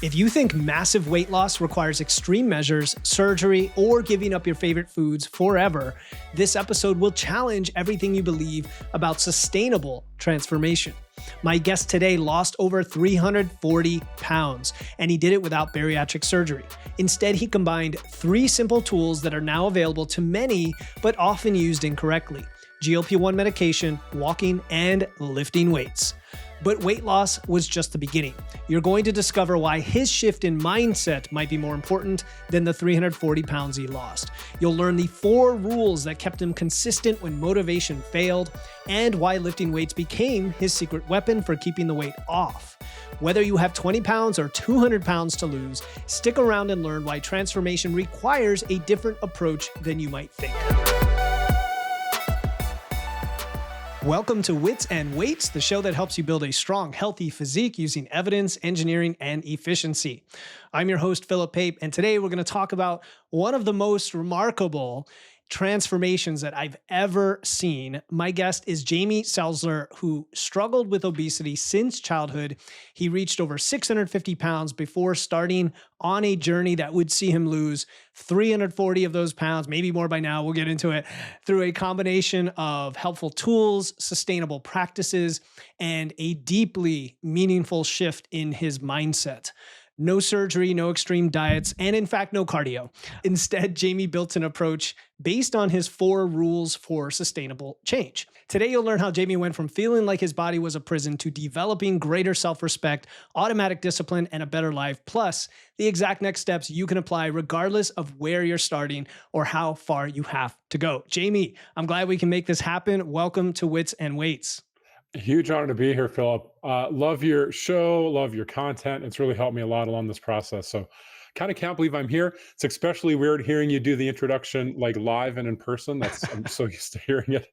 If you think massive weight loss requires extreme measures, surgery, or giving up your favorite foods forever, this episode will challenge everything you believe about sustainable transformation. My guest today lost over 340 pounds, and he did it without bariatric surgery. Instead, he combined 3 simple tools that are now available to many, but often used incorrectly: GLP-1 medication, walking, and lifting weights. But weight loss was just the beginning. You're going to discover why his shift in mindset might be more important than the 340 pounds he lost. You'll learn the 4 rules that kept him consistent when motivation failed, and why lifting weights became his secret weapon for keeping the weight off. Whether you have 20 pounds or 200 pounds to lose, stick around and learn why transformation requires a different approach than you might think. Welcome to Wits and Weights, the show that helps you build a strong, healthy physique using evidence, engineering, and efficiency. I'm your host, Philip Pape, and today we're going to talk about one of the most remarkable transformations that I've ever seen. My guest is Jamie Selzler, who struggled with obesity since childhood. He reached over 650 pounds before starting on a journey that would see him lose 340 of those pounds, maybe more by now, we'll get into it, through a combination of helpful tools, sustainable practices, and a deeply meaningful shift in his mindset. No surgery, no extreme diets, and in fact, no cardio. Instead, Jamie built an approach based on his 4 rules for sustainable change. Today, you'll learn how Jamie went from feeling like his body was a prison to developing greater self-respect, automatic discipline, and a better life, plus the exact next steps you can apply regardless of where you're starting or how far you have to go. Jamie, I'm glad we can make this happen. Welcome to Wits and Weights. A huge honor to be here, Philip. Love your show, love your content. It's really helped me a lot along this process. So kind of can't believe I'm here. It's especially weird hearing you do the introduction like live and in person. I'm so used to hearing it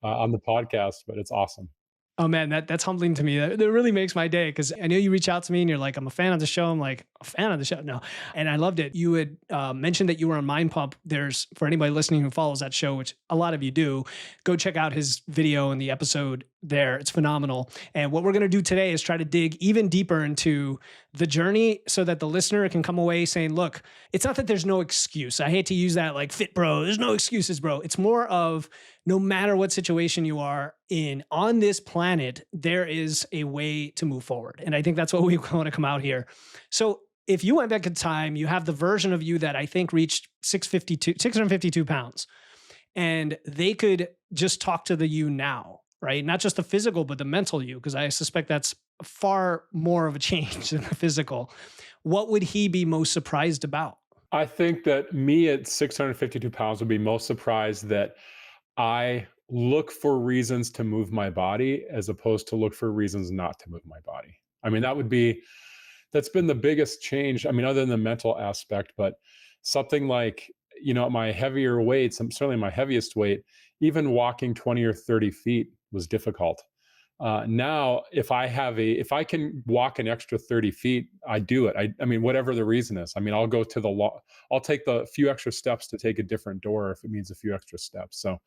on the podcast, but it's awesome. Oh man, that's humbling to me. That really makes my day, because I know you reach out to me and you're like, I'm a fan of the show. I'm like, a fan of the show? No. And I loved it. You had mentioned that you were on Mind Pump. There's, for anybody listening who follows that show, which a lot of you do, go check out his video and the episode there. It's phenomenal. And what we're going to do today is try to dig even deeper into the journey so that the listener can come away saying, look, it's not that there's no excuse. I hate to use that like fit bro. There's no excuses, bro. It's more of, no matter what situation you are in on this planet, there is a way to move forward. And I think that's what we want to come out here. So if you went back in time, you have the version of you that I think reached 652 pounds, and they could just talk to the you now, right? Not just the physical, but the mental you, because I suspect that's far more of a change than the physical. What would he be most surprised about? I think that me at 652 pounds would be most surprised that I look for reasons to move my body as opposed to look for reasons not to move my body. I mean, that's been the biggest change. I mean, other than the mental aspect, but something like, my heavier weights, I'm certainly my heaviest weight, even walking 20 or 30 feet was difficult. Now, if I can walk an extra 30 feet, I do it. I mean, whatever the reason is. I mean, I'll go to I'll take the few extra steps to take a different door if it means a few extra steps. So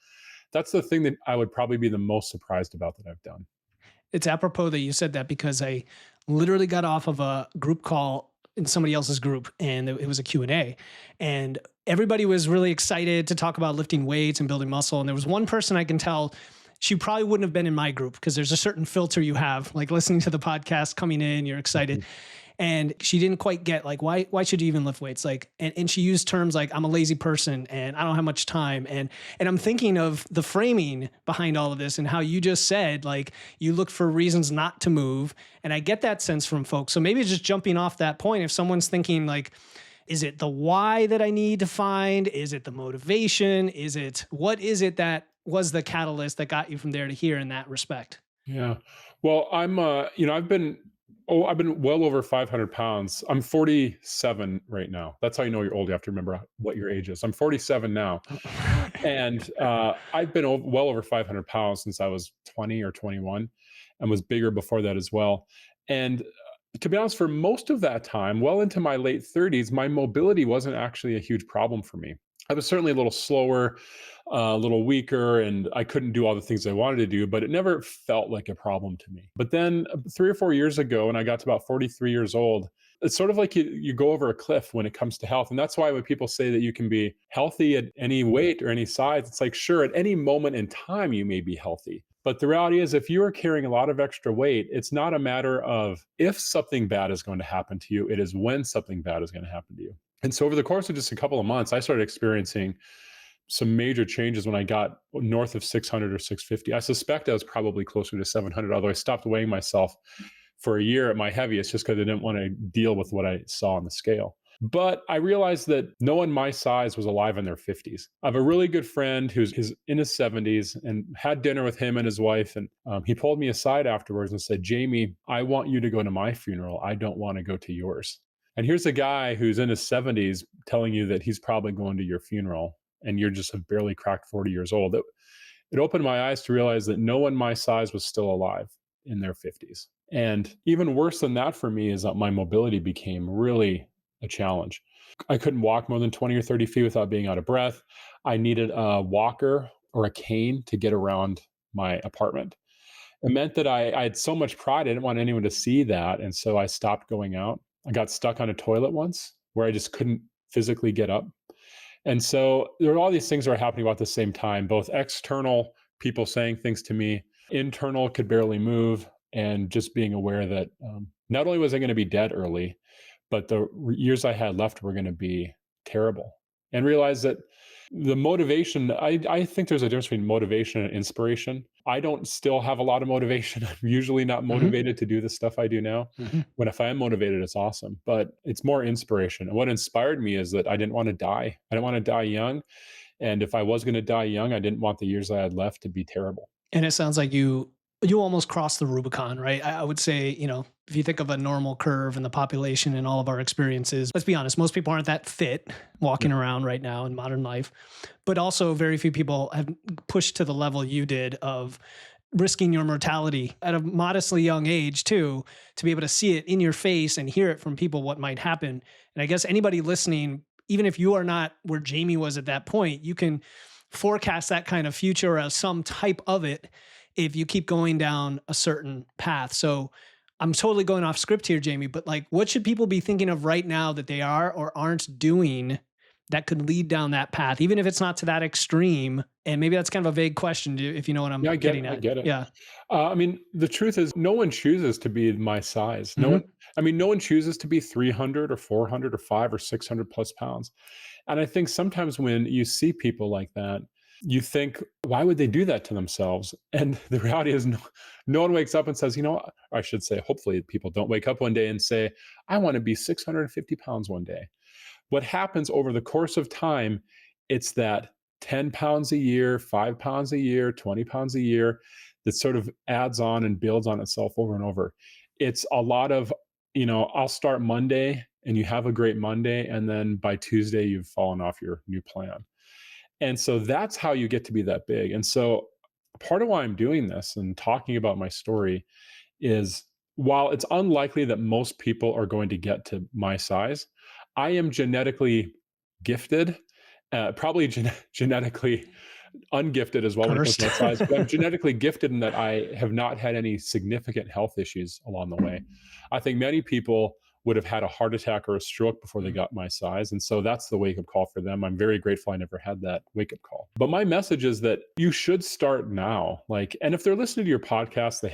that's the thing that I would probably be the most surprised about that I've done. It's apropos that you said that, because I literally got off of a group call in somebody else's group, and it was a Q&A, and everybody was really excited to talk about lifting weights and building muscle. And there was one person I can tell, she probably wouldn't have been in my group, because there's a certain filter you have, like listening to the podcast, coming in, you're excited. And she didn't quite get like, why should you even lift weights? Like, and she used terms like, I'm a lazy person and I don't have much time. And I'm thinking of the framing behind all of this and how you just said, like, you look for reasons not to move. And I get that sense from folks. So maybe just jumping off that point, if someone's thinking like, is it the why that I need to find? Is it the motivation? What is it that was the catalyst that got you from there to here in that respect? Yeah. Well, I've been well over 500 pounds. I'm 47 right now. That's how you know you're old. You have to remember what your age is. I'm 47 now. And I've been well over 500 pounds since I was 20 or 21, and was bigger before that as well. And to be honest, for most of that time, well into my late 30s, my mobility wasn't actually a huge problem for me. I was certainly a little slower, a little weaker, and I couldn't do all the things I wanted to do, but it never felt like a problem to me. But then 3 or 4 years ago, when I got to about 43 years old, it's sort of like you go over a cliff when it comes to health. And that's why when people say that you can be healthy at any weight or any size, it's like, sure, at any moment in time, you may be healthy. But the reality is, if you are carrying a lot of extra weight, it's not a matter of if something bad is going to happen to you, it is when something bad is going to happen to you. And so over the course of just a couple of months, I started experiencing some major changes when I got north of 600 or 650. I suspect I was probably closer to 700, although I stopped weighing myself for a year at my heaviest just because I didn't want to deal with what I saw on the scale. But I realized that no one my size was alive in their 50s. I have a really good friend who's in his 70s, and had dinner with him and his wife. And he pulled me aside afterwards and said, Jamie, I want you to go to my funeral. I don't want to go to yours. And here's a guy who's in his 70s telling you that he's probably going to your funeral, and you're just have barely cracked 40 years old. It opened my eyes to realize that no one my size was still alive in their 50s. And even worse than that for me is that my mobility became really a challenge. I couldn't walk more than 20 or 30 feet without being out of breath. I needed a walker or a cane to get around my apartment. It meant that I had so much pride, I didn't want anyone to see that. And so I stopped going out. I got stuck on a toilet once where I just couldn't physically get up. And so there are all these things that are happening about the same time, both external people saying things to me, internal could barely move, and just being aware that not only was I going to be dead early, but the years I had left were going to be terrible. And realize that the motivation, I think there's a difference between motivation and inspiration. I don't still have a lot of motivation. I'm usually not Hmm. motivated to do the stuff I do now. Hmm. When if I am motivated, it's awesome, but it's more inspiration. And what inspired me is that I didn't want to die. I didn't want to die young. And if I was going to die young, I didn't want the years I had left to be terrible. And it sounds like you almost crossed the Rubicon, right? I would say, if you think of a normal curve in the population and all of our experiences, let's be honest, most people aren't that fit Yeah. walking around right now in modern life. But also very few people have pushed to the level you did of risking your mortality at a modestly young age too, to be able to see it in your face and hear it from people what might happen. And I guess anybody listening, even if you are not where Jamie was at that point, you can forecast that kind of future or some type of it if you keep going down a certain path. So I'm totally going off script here, Jamie, but like, what should people be thinking of right now that they are or aren't doing that could lead down that path, even if it's not to that extreme? And maybe that's kind of a vague question, if you know what I'm Yeah, getting I at. get it. Yeah. I mean, the truth is, no one chooses to be my size. No one, Hmm. I mean, no one chooses to be 300 or 400 or 5 or 600 plus pounds. And I think sometimes when you see people like that, you think, why would they do that to themselves? And the reality is, no one wakes up and says, or I should say, hopefully, people don't wake up one day and say, I want to be 650 pounds one day. What happens over the course of time, it's that 10 pounds a year, 5 pounds a year, 20 pounds a year that sort of adds on and builds on itself over and over. It's a lot of, I'll start Monday and you have a great Monday. And then by Tuesday, you've fallen off your new plan. And so that's how you get to be that big. And so part of why I'm doing this and talking about my story is, while it's unlikely that most people are going to get to my size, I am genetically gifted, probably genetically ungifted as well when it comes to Cursed. my size, but I'm genetically gifted in that I have not had any significant health issues along the way. I think many people would have had a heart attack or a stroke before they got my size. And so that's the wake up call for them. I'm very grateful I never had that wake up call. But my message is that you should start now. Like, and if they're listening to your podcast, they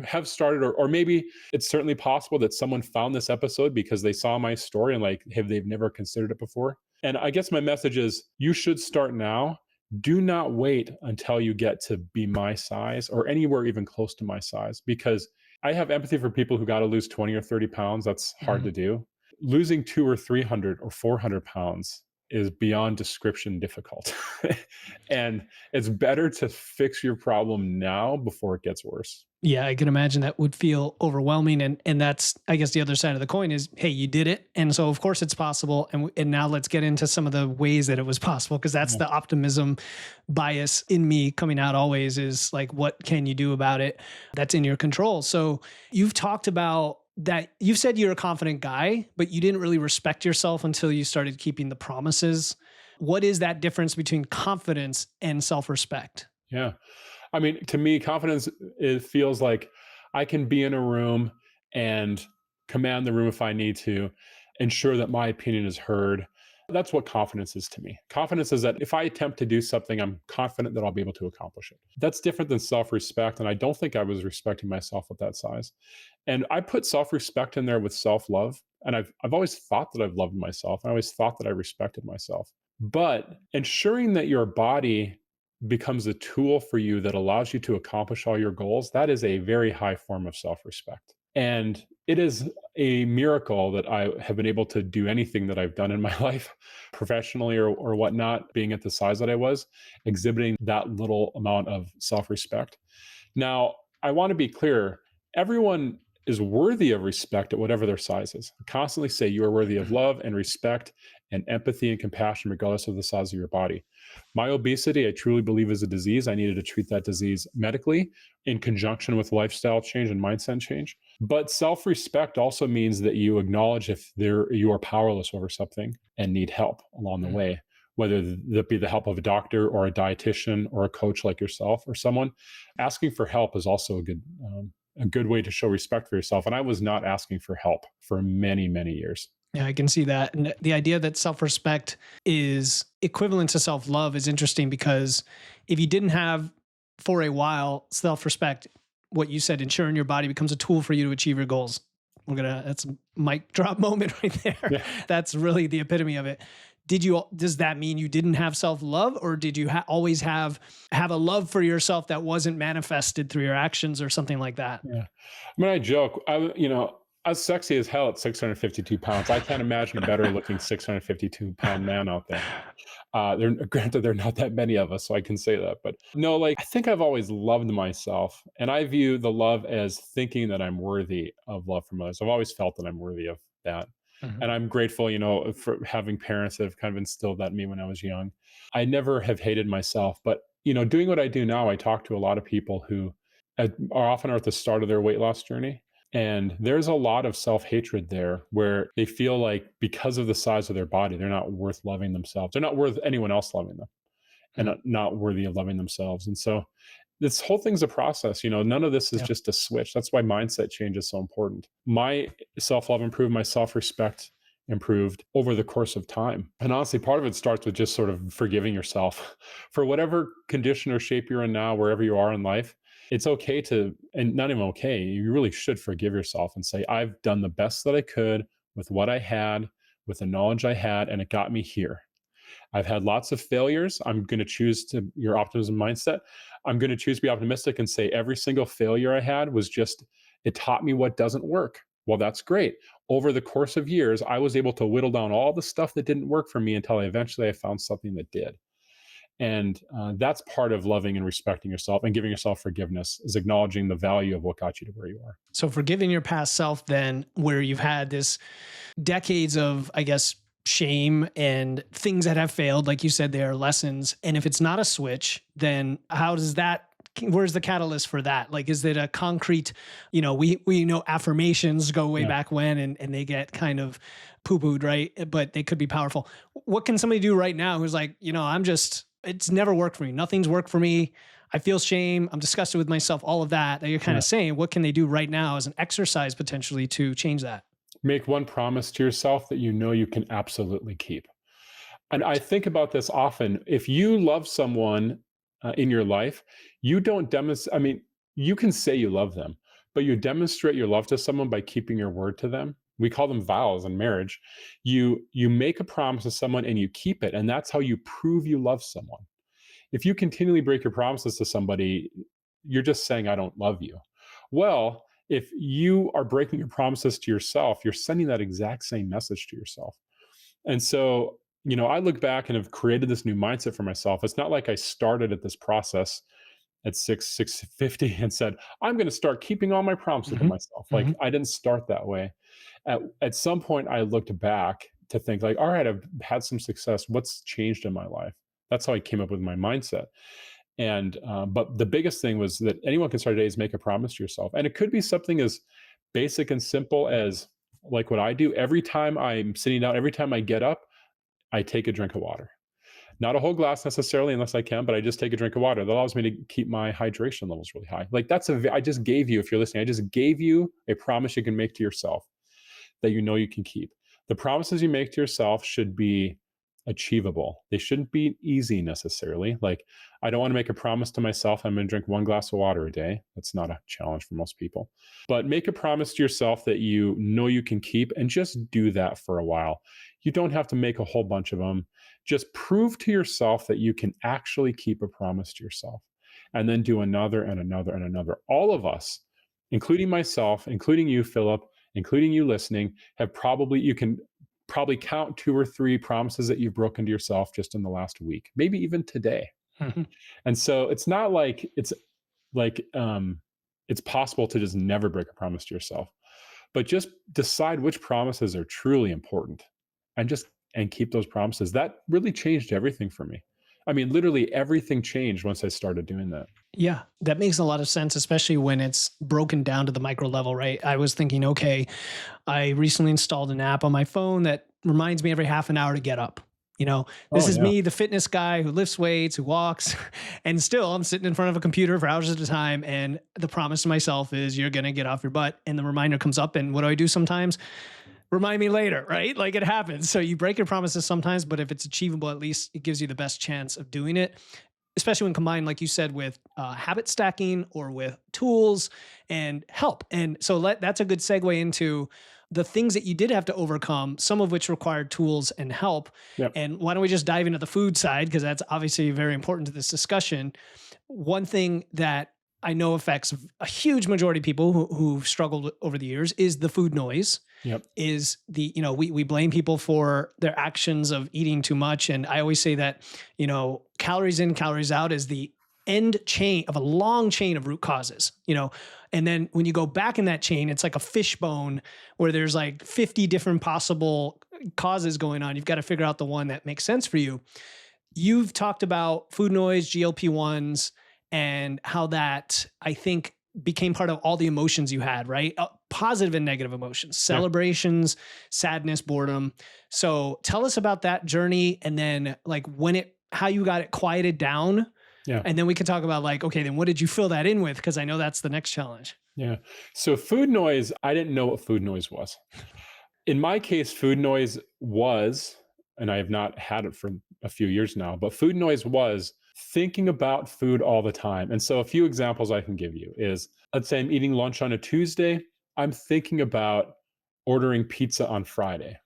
have started, or maybe it's certainly possible that someone found this episode because they saw my story and like, they've never considered it before. And I guess my message is you should start now. Do not wait until you get to be my size or anywhere even close to my size, because I have empathy for people who got to lose 20 or 30 pounds. That's hard Mhm. to do. Losing 2 or 300 or 400 pounds is beyond description difficult. And it's better to fix your problem now before it gets worse. Yeah, I can imagine that would feel overwhelming, and that's, I guess, the other side of the coin is, hey, you did it, and so of course it's possible, and now let's get into some of the ways that it was possible, because that's Yeah. the optimism bias in me coming out always, is like, what can you do about it that's in your control? So you've talked about that, you've said you're a confident guy, but you didn't really respect yourself until you started keeping the promises. what is that difference between confidence and self-respect? Yeah. I mean, to me, confidence, it feels like I can be in a room and command the room if I need to, ensure that my opinion is heard. That's what confidence is to me. Confidence is that if I attempt to do something, I'm confident that I'll be able to accomplish it. That's different than self respect. And I don't think I was respecting myself at that size. And I put self respect in there with self love. And I've always thought that I've loved myself. I always thought that I respected myself. But ensuring that your body becomes a tool for you that allows you to accomplish all your goals, that is a very high form of self respect. And it is a miracle that I have been able to do anything that I've done in my life, professionally or whatnot, being at the size that I was, exhibiting that little amount of self respect. Now, I want to be clear, everyone is worthy of respect at whatever their size is. I constantly say you are worthy of love and respect and empathy and compassion, regardless of the size of your body. My obesity, I truly believe, is a disease. I needed to treat that disease medically in conjunction with lifestyle change and mindset change. But self respect also means that you acknowledge if you are powerless over something and need help along the Mm. way, whether that be the help of a doctor or a dietitian or a coach like yourself or someone. Asking for help is also a good way to show respect for yourself. And I was not asking for help for many, many years. Yeah, I can see that. And the idea that self respect is equivalent to self love is interesting because if you didn't have for a while self respect, what you said, ensuring your body becomes a tool for you to achieve your goals. That's a mic drop moment right there. Yeah. That's really the epitome of it. Does that mean you didn't have self love, or did you always have a love for yourself that wasn't manifested through your actions or something like that? Yeah. I mean, I joke, I was sexy as hell at 652 pounds. I can't imagine a better looking 652-pound man out there. Granted, there are not that many of us, so I can say that. But no, like, I think I've always loved myself. And I view the love as thinking that I'm worthy of love from others. I've always felt that I'm worthy of that. Mhm. And I'm grateful, for having parents that have kind of instilled that in me when I was young. I never have hated myself. But, doing what I do now, I talk to a lot of people who are often at the start of their weight loss journey. And there's a lot of self hatred there where they feel like because of the size of their body, they're not worth loving themselves. They're not worth anyone else loving them and Mhm. not worthy of loving themselves. And so this whole thing's a process. None of this is Yeah. just a switch. That's why mindset change is so important. My self love improved, my self respect improved over the course of time. And honestly, part of it starts with just sort of forgiving yourself for whatever condition or shape you're in now, wherever you are in life. It's okay to, and not even okay, you really should forgive yourself and say, I've done the best that I could with what I had, with the knowledge I had, and it got me here. I've had lots of failures. I'm going to choose to your optimism mindset. I'm going to choose to be optimistic and say every single failure I had was just, it taught me what doesn't work. Well, that's great. Over the course of years, I was able to whittle down all the stuff that didn't work for me until I found something that did. And that's part of loving and respecting yourself and giving yourself forgiveness is acknowledging the value of what got you to where you are. So forgiving your past self, then, where you've had this decades of, I guess, shame and things that have failed, like you said, they are lessons. And if it's not a switch, then how does that? Where's the catalyst for that? Like, is it a concrete? We know affirmations go way Yeah. back when, and they get kind of poo pooed, right? But they could be powerful. What can somebody do right now who's like, it's never worked for me. Nothing's worked for me. I feel shame. I'm disgusted with myself. All of that you're kind Yeah. of saying. What can they do right now as an exercise potentially to change that? Make one promise to yourself that you know you can absolutely keep. And I think about this often. If you love someone in your life, you don't demonstrate, I mean, you can say you love them, but you demonstrate your love to someone by keeping your word to them. We call them vows in marriage. You make a promise to someone and you keep it, and that's how you prove you love someone. If you continually break your promises to somebody, you're just saying, I don't love you. Well, if you are breaking your promises to yourself, you're sending that exact same message to yourself. And so, I look back and have created this new mindset for myself. It's not like I started at this process at 650 and said, I'm going to start keeping all my promises to Hmm. myself. Hmm. Like I didn't start that way. At some point I looked back to think like, all right, I've had some success. What's changed in my life? That's how I came up with my mindset. And but the biggest thing was that anyone can start today is make a promise to yourself. And it could be something as basic and simple as like what I do every time I'm sitting down, every time I get up, I take a drink of water. Not a whole glass necessarily, unless I can, but I just take a drink of water. That allows me to keep my hydration levels really high. Like I just gave you, if you're listening, I just gave you a promise you can make to yourself that you know you can keep. The promises you make to yourself should be achievable. They shouldn't be easy necessarily. Like, I don't want to make a promise to myself I'm going to drink 1 glass of water a day. That's not a challenge for most people. But make a promise to yourself that you know you can keep, and just do that for a while. You don't have to make a whole bunch of them. Just prove to yourself that you can actually keep a promise to yourself, and then do another and another and another. All of us, including myself, including you, Philip, including you listening, you can probably count 2 or 3 promises that you've broken to yourself just in the last week, maybe even today. Mhm. And so it's not like like it's possible to just never break a promise to yourself, but just decide which promises are truly important, and keep those promises. That really changed everything for me. I mean, literally everything changed once I started doing that. Yeah, that makes a lot of sense, especially when it's broken down to the micro level, right? I was thinking, okay, I recently installed an app on my phone that reminds me every half an hour to get up. This Oh is yeah. me, the fitness guy who lifts weights, who walks, and still I'm sitting in front of a computer for hours at a time. And the promise to myself is you're going to get off your butt. And the reminder comes up. And what do I do sometimes? Remind me later, right? Like it happens. So you break your promises sometimes, but if it's achievable, at least it gives you the best chance of doing it, especially when combined, like you said, with habit stacking or with tools and help. And so that's a good segue into the things that you did have to overcome, some of which required tools and help. Yep. And why don't we just dive into the food side? Because that's obviously very important to this discussion. One thing that I know affects a huge majority of people who've struggled over the years is the food noise. Yep. Is we blame people for their actions of eating too much. And I always say that, calories in, calories out is the end chain of a long chain of root causes, and then when you go back in that chain, it's like a fishbone where there's like 50 different possible causes going on. You've got to figure out the one that makes sense for you. You've talked about food noise, GLP-1s, and how that, I think, became part of all the emotions you had, right? Positive and negative emotions, celebrations, sadness, boredom. So tell us about that journey, and then like how you got it quieted down. Yeah. And then we can talk about like, okay, then what did you fill that in with? Because I know that's the next challenge. Yeah. So food noise, I didn't know what food noise was. In my case, food noise was, and I have not had it for a few years now, but food noise was thinking about food all the time. And so a few examples I can give you is, let's say I'm eating lunch on a Tuesday, I'm thinking about ordering pizza on Friday,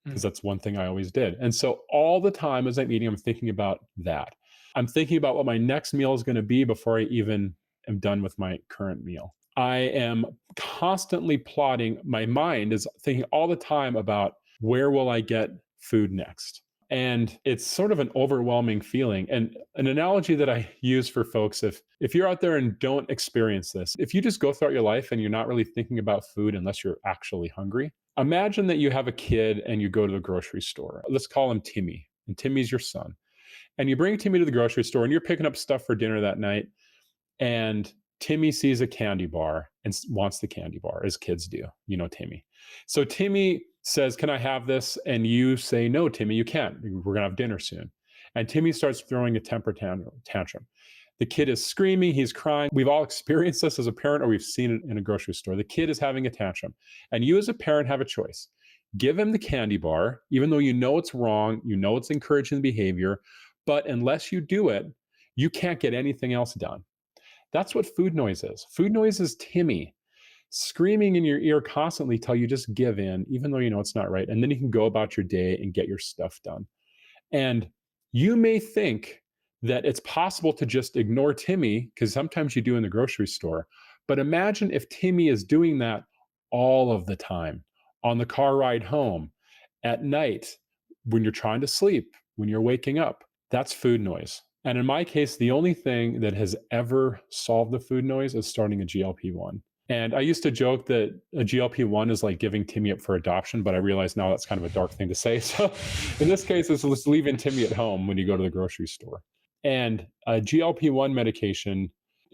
because that's one thing I always did. And so all the time as I'm eating, I'm thinking about that. I'm thinking about what my next meal is going to be before I even am done with my current meal. I am constantly plotting. My mind is thinking all the time about where will I get food next. And it's sort of an overwhelming feeling. And an analogy that I use for folks, if you're out there and don't experience this, if you just go throughout your life and you're not really thinking about food unless you're actually hungry, imagine that you have a kid and you go to the grocery store. Let's call him Timmy, and Timmy's your son. And you bring Timmy to the grocery store and you're picking up stuff for dinner that night. And Timmy sees a candy bar and wants the candy bar, as kids do. You know, Timmy. So Timmy says, "Can I have this?" And you say, "No, Timmy, you can't. We're going to have dinner soon." And Timmy starts throwing a temper tantrum. The kid is screaming, he's crying. We've all experienced this as a parent, or we've seen it in a grocery store. The kid is having a tantrum. And you, as a parent, have a choice. Give him the candy bar, even though you know it's wrong, you know it's encouraging the behavior. But unless you do it, you can't get anything else done. That's what food noise is. Food noise is Timmy screaming in your ear constantly till you just give in, even though you know it's not right. And then you can go about your day and get your stuff done. And you may think that it's possible to just ignore Timmy, because sometimes you do in the grocery store. But imagine if Timmy is doing that all of the time, on the car ride home, at night, when you're trying to sleep, when you're waking up. That's food noise. And in my case, the only thing that has ever solved the food noise is starting a GLP-1. And I used to joke that a GLP-1 is like giving Timmy up for adoption, but I realize now that's kind of a dark thing to say. So in this case, it's just leaving Timmy at home when you go to the grocery store. And a GLP-1 medication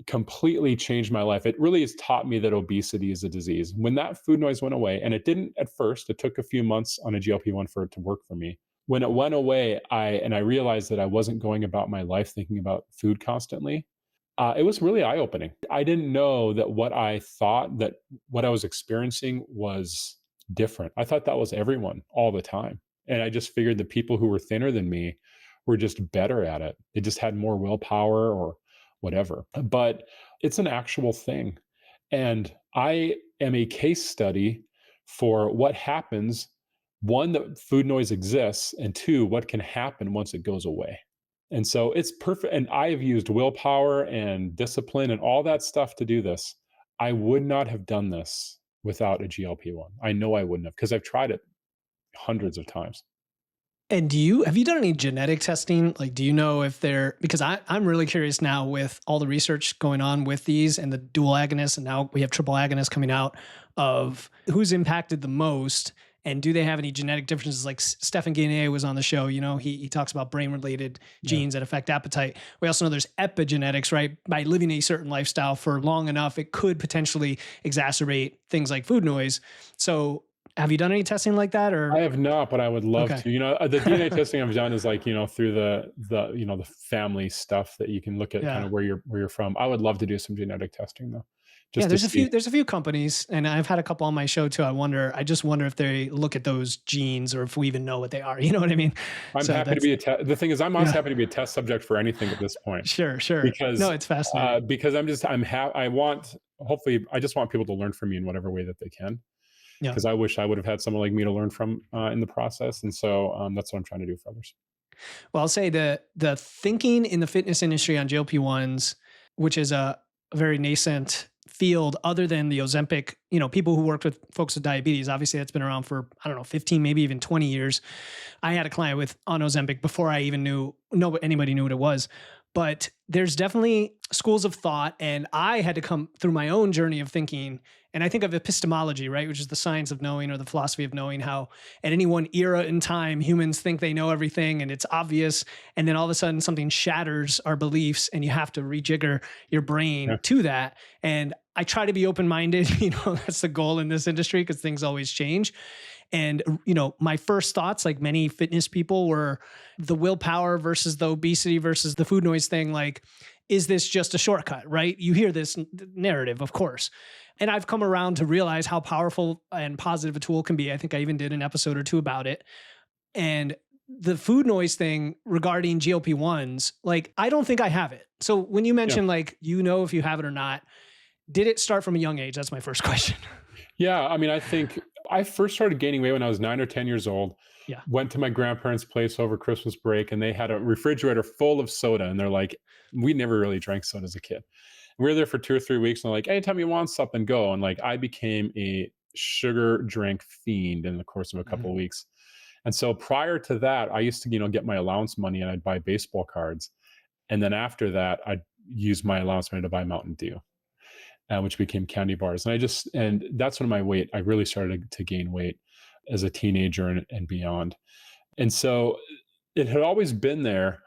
completely changed my life. It really has taught me that obesity is a disease. When that food noise went away, and it didn't at first, it took a few months on a GLP-1 for it to work for me. when it went away, I realized that I wasn't going about my life thinking about food constantly. It was really eye opening. I didn't know that what I was experiencing was different. I thought that was everyone all the time. And I just figured the people who were thinner than me were just better at it. They just had more willpower or whatever. But it's an actual thing. And I am a case study for what happens, one, that food noise exists, and two, what can happen once it goes away. And so it's perfect. And I have used willpower and discipline and all that stuff to do this. I would not have done this without a GLP-1. I know I wouldn't have because I've tried it hundreds of times. And have you done any genetic testing? Like, do you know if because I'm really curious now with all the research going on with these and the dual agonists, and now we have triple agonists coming out, of who's impacted the most. And do they have any genetic differences? Like Stephan Guyenet was on the show, he talks about brain related Yeah. genes that affect appetite. We also know there's epigenetics, right? By living a certain lifestyle for long enough, it could potentially exacerbate things like food noise. So have you done any testing like that, I or? have not, but I would love Okay. to. The DNA testing I've done is like, through the family stuff that you can look at kind Yeah. of where you're from. I would love to do some genetic testing though, Yeah, just to see. there's a few companies, and I've had a couple on my show too. I just wonder if they look at those genes or if we even know what they are. You know what I mean? I'm So happy to that's be the thing is I'm also yeah, happy to be a test subject for anything at this point sure, sure. No, because it's fascinating. I want hopefully I just want people to learn from me in whatever way that they can Yeah. because I wish I would have had someone like me to learn from in the process, and so that's what I'm trying to do for others. Well, I'll say the thinking in the fitness industry on GLP-1s, which is a very nascent field other than the Ozempic, people who work with folks with diabetes, obviously that's been around for, I don't know, 15, maybe even 20 years. I had a client with on Ozempic before I even anybody knew what it was. But there's definitely schools of thought, and I had to come through my own journey of thinking. And I think of epistemology, right, which is the science of knowing or the philosophy of knowing, how at any one era in time humans think they know everything and it's obvious, and then all of a sudden something shatters our beliefs, and you have to rejigger your Yeah. brain to that. And I try to be open-minded. That's the goal in this industry because things always change. And, my first thoughts, like many fitness people, were the willpower versus the obesity versus the food noise thing. Like, is this just a shortcut, right? You hear this narrative, of course. And I've come around to realize how powerful and positive a tool can be. I think I even did an episode or two about it. And the food noise thing regarding GLP-1s, like, I don't think I have it. So when you Yeah. mention, like, if you have it or not, did it start from a young age? That's my first question. Yeah, I mean, I think I first started gaining weight when I was 9 or 10 years old. Yeah. Went to my grandparents' place over Christmas break, and they had a refrigerator full of soda, and they're like, we never really drank soda as a kid. We were there for 2 or 3 weeks, and they're like, anytime you want something, go. And like, I became a sugar drink fiend in the course of a couple of Mhm. weeks. And so prior to that, I used to, get my allowance money and I'd buy baseball cards. And then after that, I'd use my allowance money to buy Mountain Dew, which became candy bars. And that's when I really started to gain weight as a teenager and beyond. And so it had always been there.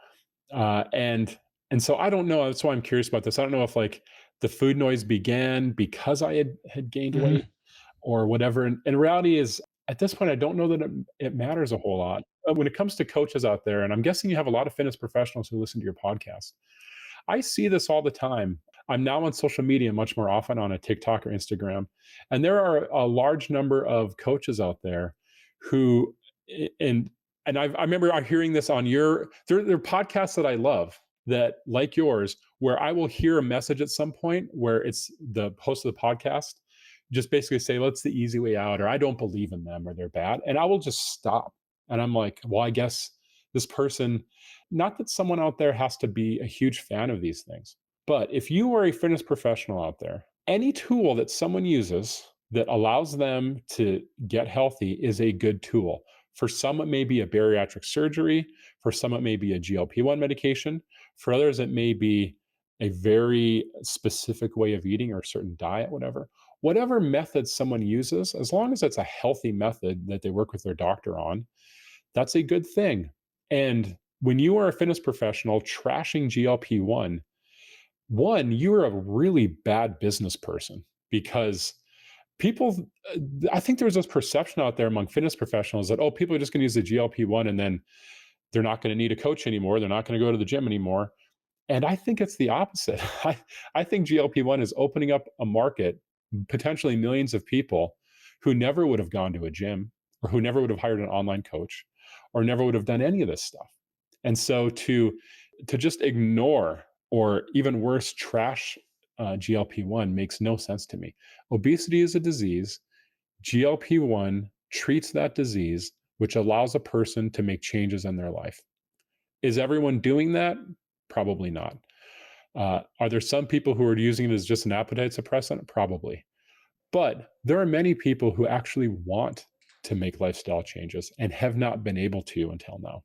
And so I don't know. That's why I'm curious about this. I don't know if like the food noise began because I had gained weight Mhm. or whatever. And reality is at this point, I don't know that it matters a whole lot. When it comes to coaches out there, and I'm guessing you have a lot of fitness professionals who listen to your podcast, I see this all the time. I'm now on social media much more often on a TikTok or Instagram. And there are a large number of coaches out there who, and I remember hearing this on there are podcasts that I love that, like yours, where I will hear a message at some point where it's the host of the podcast just basically say, "Well, it's the easy way out," or "I don't believe in them," or "They're bad," and I will just stop. And I'm like, well, I guess this person. Not that someone out there has to be a huge fan of these things, but if you are a fitness professional out there, any tool that someone uses that allows them to get healthy is a good tool. For some, it may be a bariatric surgery. For some, it may be a GLP-1 medication. For others, it may be a very specific way of eating or a certain diet, whatever. Whatever method someone uses, as long as it's a healthy method that they work with their doctor on, that's a good thing. And when you are a fitness professional trashing GLP-1, you're a really bad business person because people, I think there's this perception out there among fitness professionals that, oh, people are just going to use the GLP-1 and then they're not going to need a coach anymore. They're not going to go to the gym anymore. And I think it's the opposite. I think GLP-1 is opening up a market, potentially millions of people who never would have gone to a gym or who never would have hired an online coach or never would have done any of this stuff. And so to just ignore or even worse, trash GLP-1 makes no sense to me. Obesity is a disease. GLP-1 treats that disease, which allows a person to make changes in their life. Is everyone doing that? Probably not. Are there some people who are using it as just an appetite suppressant? Probably. But there are many people who actually want to make lifestyle changes and have not been able to until now.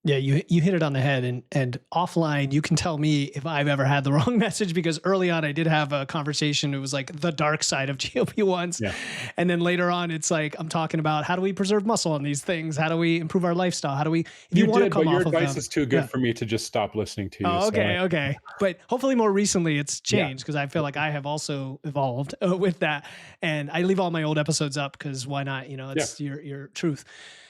Yeah, you hit it on the head, and offline you can tell me if I've ever had the wrong message, because early on I did have a conversation. It was like the dark side of GLP-1s. Yeah. And then later on it's like I'm talking about how do we preserve muscle on these things? How do we improve our lifestyle? How do we, if you You want to did, come but your off of advice them. is too good Yeah. for me to just stop listening to you. Oh, So okay, okay. But hopefully more recently it's yeah, changed, because I feel like I have also evolved with that. And I leave all my old episodes up because why not? You know, yeah, it's your truth.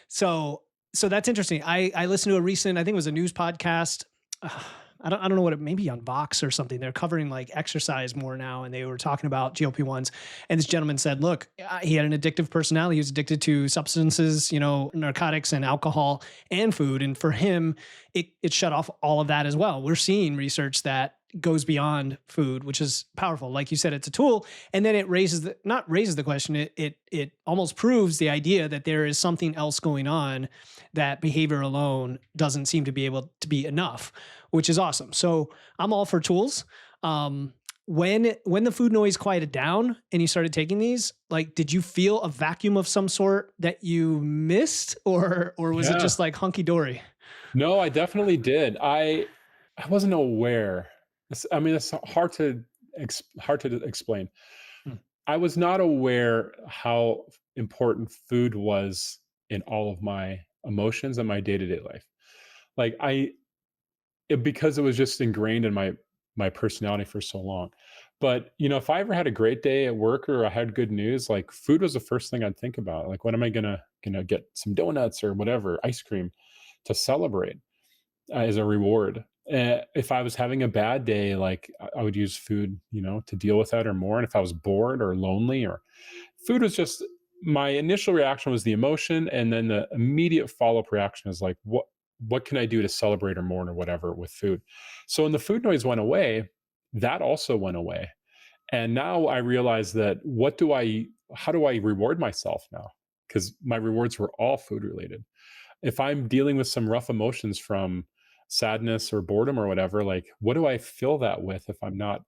So so that's interesting. I listened to a recent, I think it was a news podcast. I don't know what it maybe on Vox or something. They're covering like exercise more now, and they were talking about GLP-1s. And this gentleman said, look, he had an addictive personality. He was addicted to substances, you know, narcotics and alcohol and food. And for him, it shut off all of that as well. We're seeing research that goes beyond food, which is powerful. Like you said, it's a tool. And then it raises the, not raises the question, it almost proves the idea that there is something else going on, that behavior alone doesn't seem to be able to be enough, which is awesome. So I'm all for tools. When the food noise quieted down and you started taking these, like, did you feel a vacuum of some sort that you missed, or was it yeah. just like hunky dory? No, I definitely did. I wasn't aware. I mean, it's hard to explain. Hmm. I was not aware how important food was in all of my emotions and my day to day life. Like because it was just ingrained in my personality for so long. But you know, if I ever had a great day at work or I had good news, like food was the first thing I'd think about. Like, when am I gonna get some donuts or whatever, ice cream to celebrate as a reward? If I was having a bad day, like I would use food, you know, to deal with that or more. And if I was bored or lonely, or food was just, my initial reaction was the emotion, and then the immediate follow-up reaction is like, what can I do to celebrate or mourn or whatever with food? So when the food noise went away, that also went away. And now I realize that, how do I reward myself now? Because my rewards were all food related. If I'm dealing with some rough emotions from sadness or boredom or whatever, like, what do I fill that with if I'm not?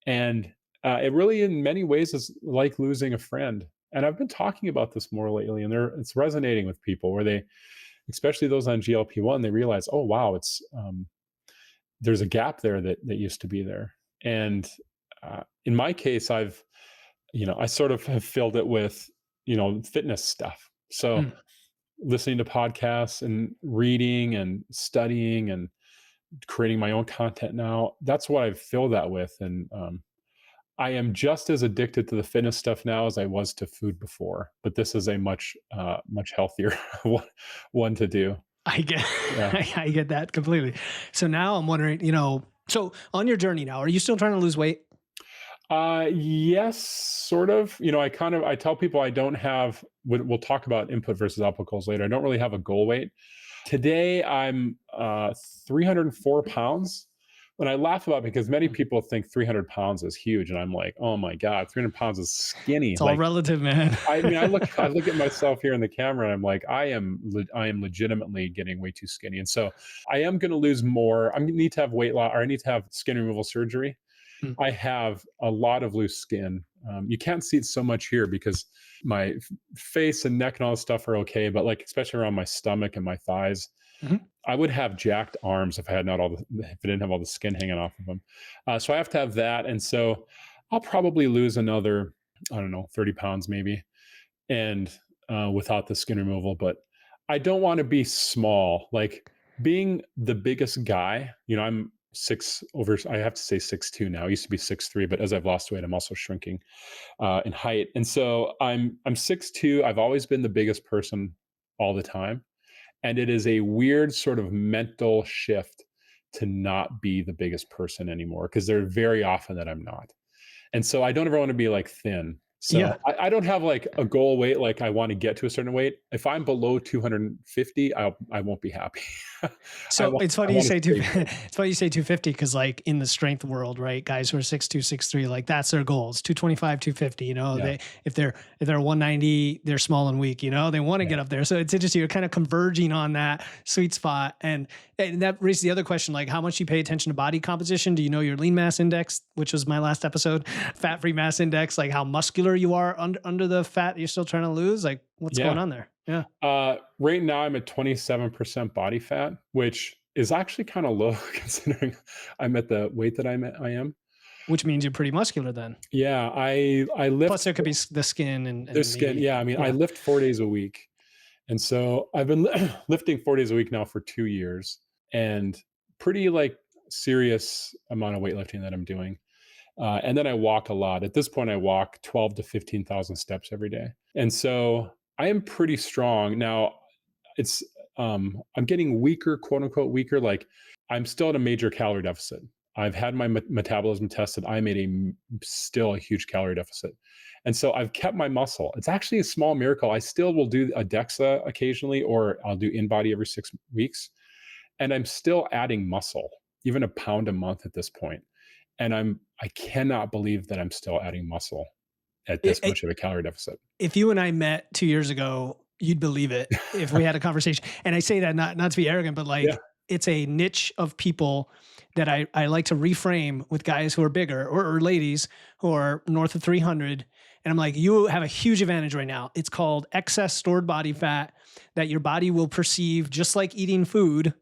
And it really, in many ways, is like losing a friend. And I've been talking about this more lately, and it's resonating with people where they, especially those on GLP-1, they realize, oh wow, it's there's a gap there that used to be there. And in my case, I sort of have filled it with, fitness stuff. So Hmm. listening to podcasts and reading and studying and creating my own content now, that's what I've filled that with. And I am just as addicted to the fitness stuff now as I was to food before, but this is a much healthier one to do. I get Yeah. I get that completely. So now I'm wondering, so on your journey now, are you still trying to lose weight? Yes, sort of. I tell people I don't have. We'll talk about input versus output goals later. I don't really have a goal weight. Today I'm 304 pounds. When I laugh about it, because many Hmm. people think 300 pounds is huge, and I'm like, oh my god, 300 pounds is skinny. It's all Like, relative, man. I mean, I look at myself here in the camera, and I'm like, I am legitimately getting way too skinny, and so I am going to lose more. I need to have weight loss, or I need to have skin removal surgery. Hmm. I have a lot of loose skin. You can't see it so much here because my face and neck and all this stuff are okay, but like especially around my stomach and my thighs, Mhm. I would have jacked arms if if I didn't have all the skin hanging off of them. So I have to have that, and so I'll probably lose another, I don't know, 30 pounds maybe, and without the skin removal. But I don't want to be small. Like, being the biggest guy, I'm I have to say 6'2" now. I used to be 6'3", but as I've lost weight, I'm also shrinking in height. And so I'm 6'2". I've always been the biggest person all the time. And it is a weird sort of mental shift to not be the biggest person anymore, because there are very often that I'm not. And so I don't ever want to be like thin. So Yeah. I don't have like a goal weight, like I want to get to a certain weight. If I'm below 250, I won't be happy. So it's I funny you want to say stay big. it's funny you say 250 because like in the strength world, right? Guys who are 6'2", 6'3", like that's their goals. 225, 250, Yeah, if they're 190, they're small and weak, they want to yeah. get up there. So it's interesting. You're kind of converging on that sweet spot. And that raises the other question, like how much you pay attention to body composition. Do you know your lean mass index, which was my last episode, fat-free mass index, like how muscular you are under the fat you're still trying to lose? Like what's Yeah. going on there? Yeah. Right now I'm at 27% body fat, which is actually kind of low considering I'm at the weight that I am. Which means you're pretty muscular then. Yeah, I Plus lift there could be the skin and there's skin. maybe, Yeah, I mean, I yeah. lift 4 days a week. And so I've been lifting 4 days a week now for 2 years, and pretty like serious amount of weightlifting that I'm doing. And then I walk a lot. At this point, I walk 12 to 15,000 steps every day. And so I am pretty strong. Now, it's I'm getting weaker, quote unquote weaker. Like I'm still at a major calorie deficit. I've had my metabolism tested. I'm at still a huge calorie deficit. And so I've kept my muscle. It's actually a small miracle. I still will do a DEXA occasionally, or I'll do in body every 6 weeks. And I'm still adding muscle, even a pound a month at this point. And I cannot believe that I'm still adding muscle at this It, much of a calorie deficit. if you and I met 2 years ago, you'd believe it if we had a conversation. And I say that not to be arrogant, but Yeah. like it's a niche of people that I like to reframe with guys who are bigger or ladies who are north of 300. And I'm like, you have a huge advantage right now. It's called excess stored body fat that your body will perceive just like eating food.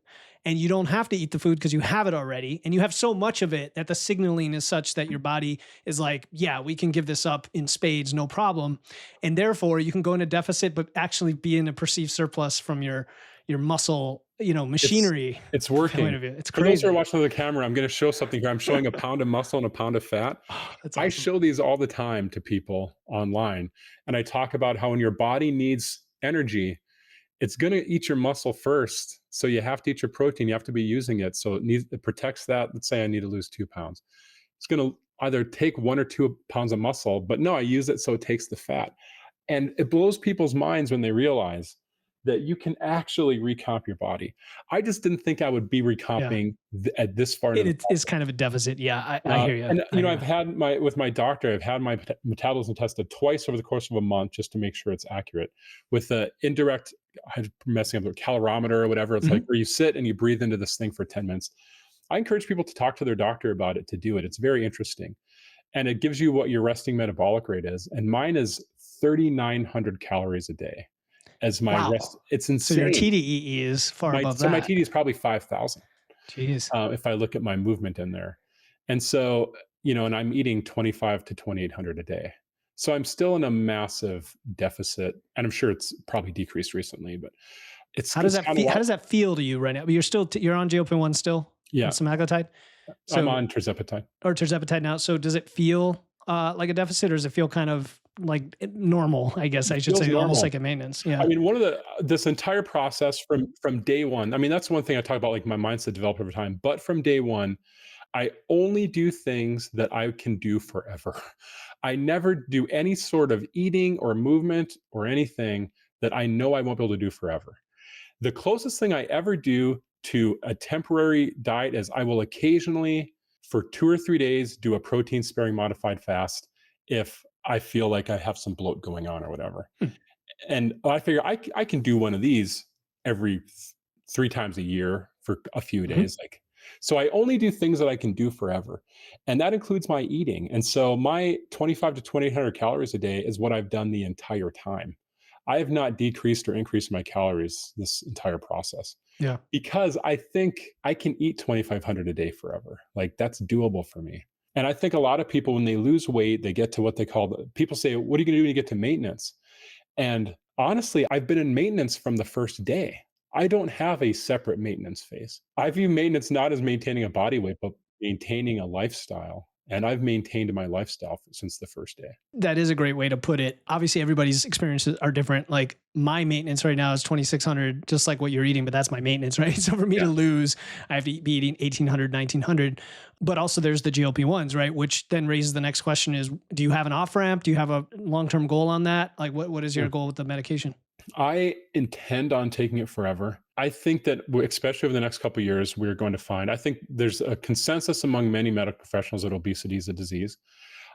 And you don't have to eat the food because you have it already. And you have so much of it that the signaling is such that your body is like, yeah, we can give this up in spades, no problem. And therefore you can go into deficit, but actually be in a perceived surplus from your muscle, It's machinery it's point working. of view. It's For those who are crazy. watching on the camera, I'm gonna show something here. I'm showing a pound of muscle and a pound of fat. Oh, that's I awesome. show these all the time to people online, and I talk about how when your body needs energy, it's going to eat your muscle first. So you have to eat your protein. You have to be using it. So it protects that. Let's say I need to lose 2 pounds. It's going to either take 1 or 2 pounds of muscle, but no, I use it so it takes the fat. And it blows people's minds when they realize that you can actually recomp your body. I just didn't think I would be Yeah. recomping at this far into the It is kind of a deficit. Yeah. I uh, hear you. and I hear I've you. had with my doctor, I've had my metabolism tested twice over the course of a month just to make sure it's accurate. With the indirect, I'm messing up the calorimeter or whatever. It's like Mhm. where you sit and you breathe into this thing for 10 minutes. I encourage people to talk to their doctor about it, to do it. It's very interesting, and it gives you what your resting metabolic rate is. And mine is 3,900 calories a day as my rest. Wow. It's So your insane. TDEE is far above My that. TD is probably 5,000 Jeez. if I look at my movement in there. And so, and I'm eating 25 to 2,800 a day. So I'm still in a massive deficit, and I'm sure it's probably decreased recently, but it's kind of How wild. does that feel to you right now? But you're still, you're on GLP-1 still and Yeah, semaglutide. I'm So, on tirzepatide. or tirzepatide now. So does it feel like a deficit, or does it feel kind of like normal? I guess It I should feels say almost normal. like a maintenance. I Yeah. mean, one of the this entire process from day one. I mean, that's one thing I talk about, like my mindset developed over time. But from day one, I only do things that I can do forever. I never do any sort of eating or movement or anything that I know I won't be able to do forever. The closest thing I ever do to a temporary diet is I will occasionally, for 2 or 3 days, do a protein sparing modified fast if I feel like I have some bloat going on or whatever. Hmm. And I figure I can do one of these every 3 times a year for a few Mhm. days. Like, so I only do things that I can do forever. And that includes my eating. And so my 25 to 2,800 calories a day is what I've done the entire time. I have not decreased or increased my calories this entire process Yeah. because I think I can eat 2,500 a day forever. Like that's doable for me. And I think a lot of people, when they lose weight, they get to what they call people say, what are you going to do when you get to maintenance? And honestly, I've been in maintenance from the first day. I don't have a separate maintenance phase. I view maintenance not as maintaining a body weight, but maintaining a lifestyle. And I've maintained my lifestyle since the first day. That is a great way to put it. Obviously, everybody's experiences are different. Like my maintenance right now is 2,600, just like what you're eating, but that's my maintenance, right? So for me Yeah. to lose, I have to be eating 1,800, 1,900. But also there's the GLP-1s, right? Which then raises the next question is, do you have an off ramp? Do you have a long-term goal on that? Like what is your Yeah. goal with the medication? I intend on taking it forever. I think that, especially over the next couple of years, we're going to find. I think there's a consensus among many medical professionals that obesity is a disease.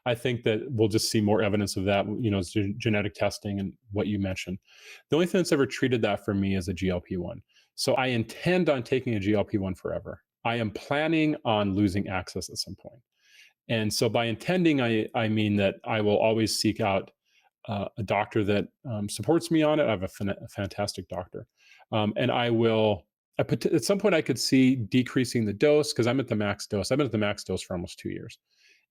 I think that we'll just see more evidence of that, genetic testing and what you mentioned. The only thing that's ever treated that for me is a GLP-1. So I intend on taking a GLP-1 forever. I am planning on losing access at some point. And so by intending, I mean that I will always seek out a doctor that supports me on it. I have a fantastic doctor, and I will. At some point, I could see decreasing the dose because I'm at the max dose. I've been at the max dose for almost 2 years.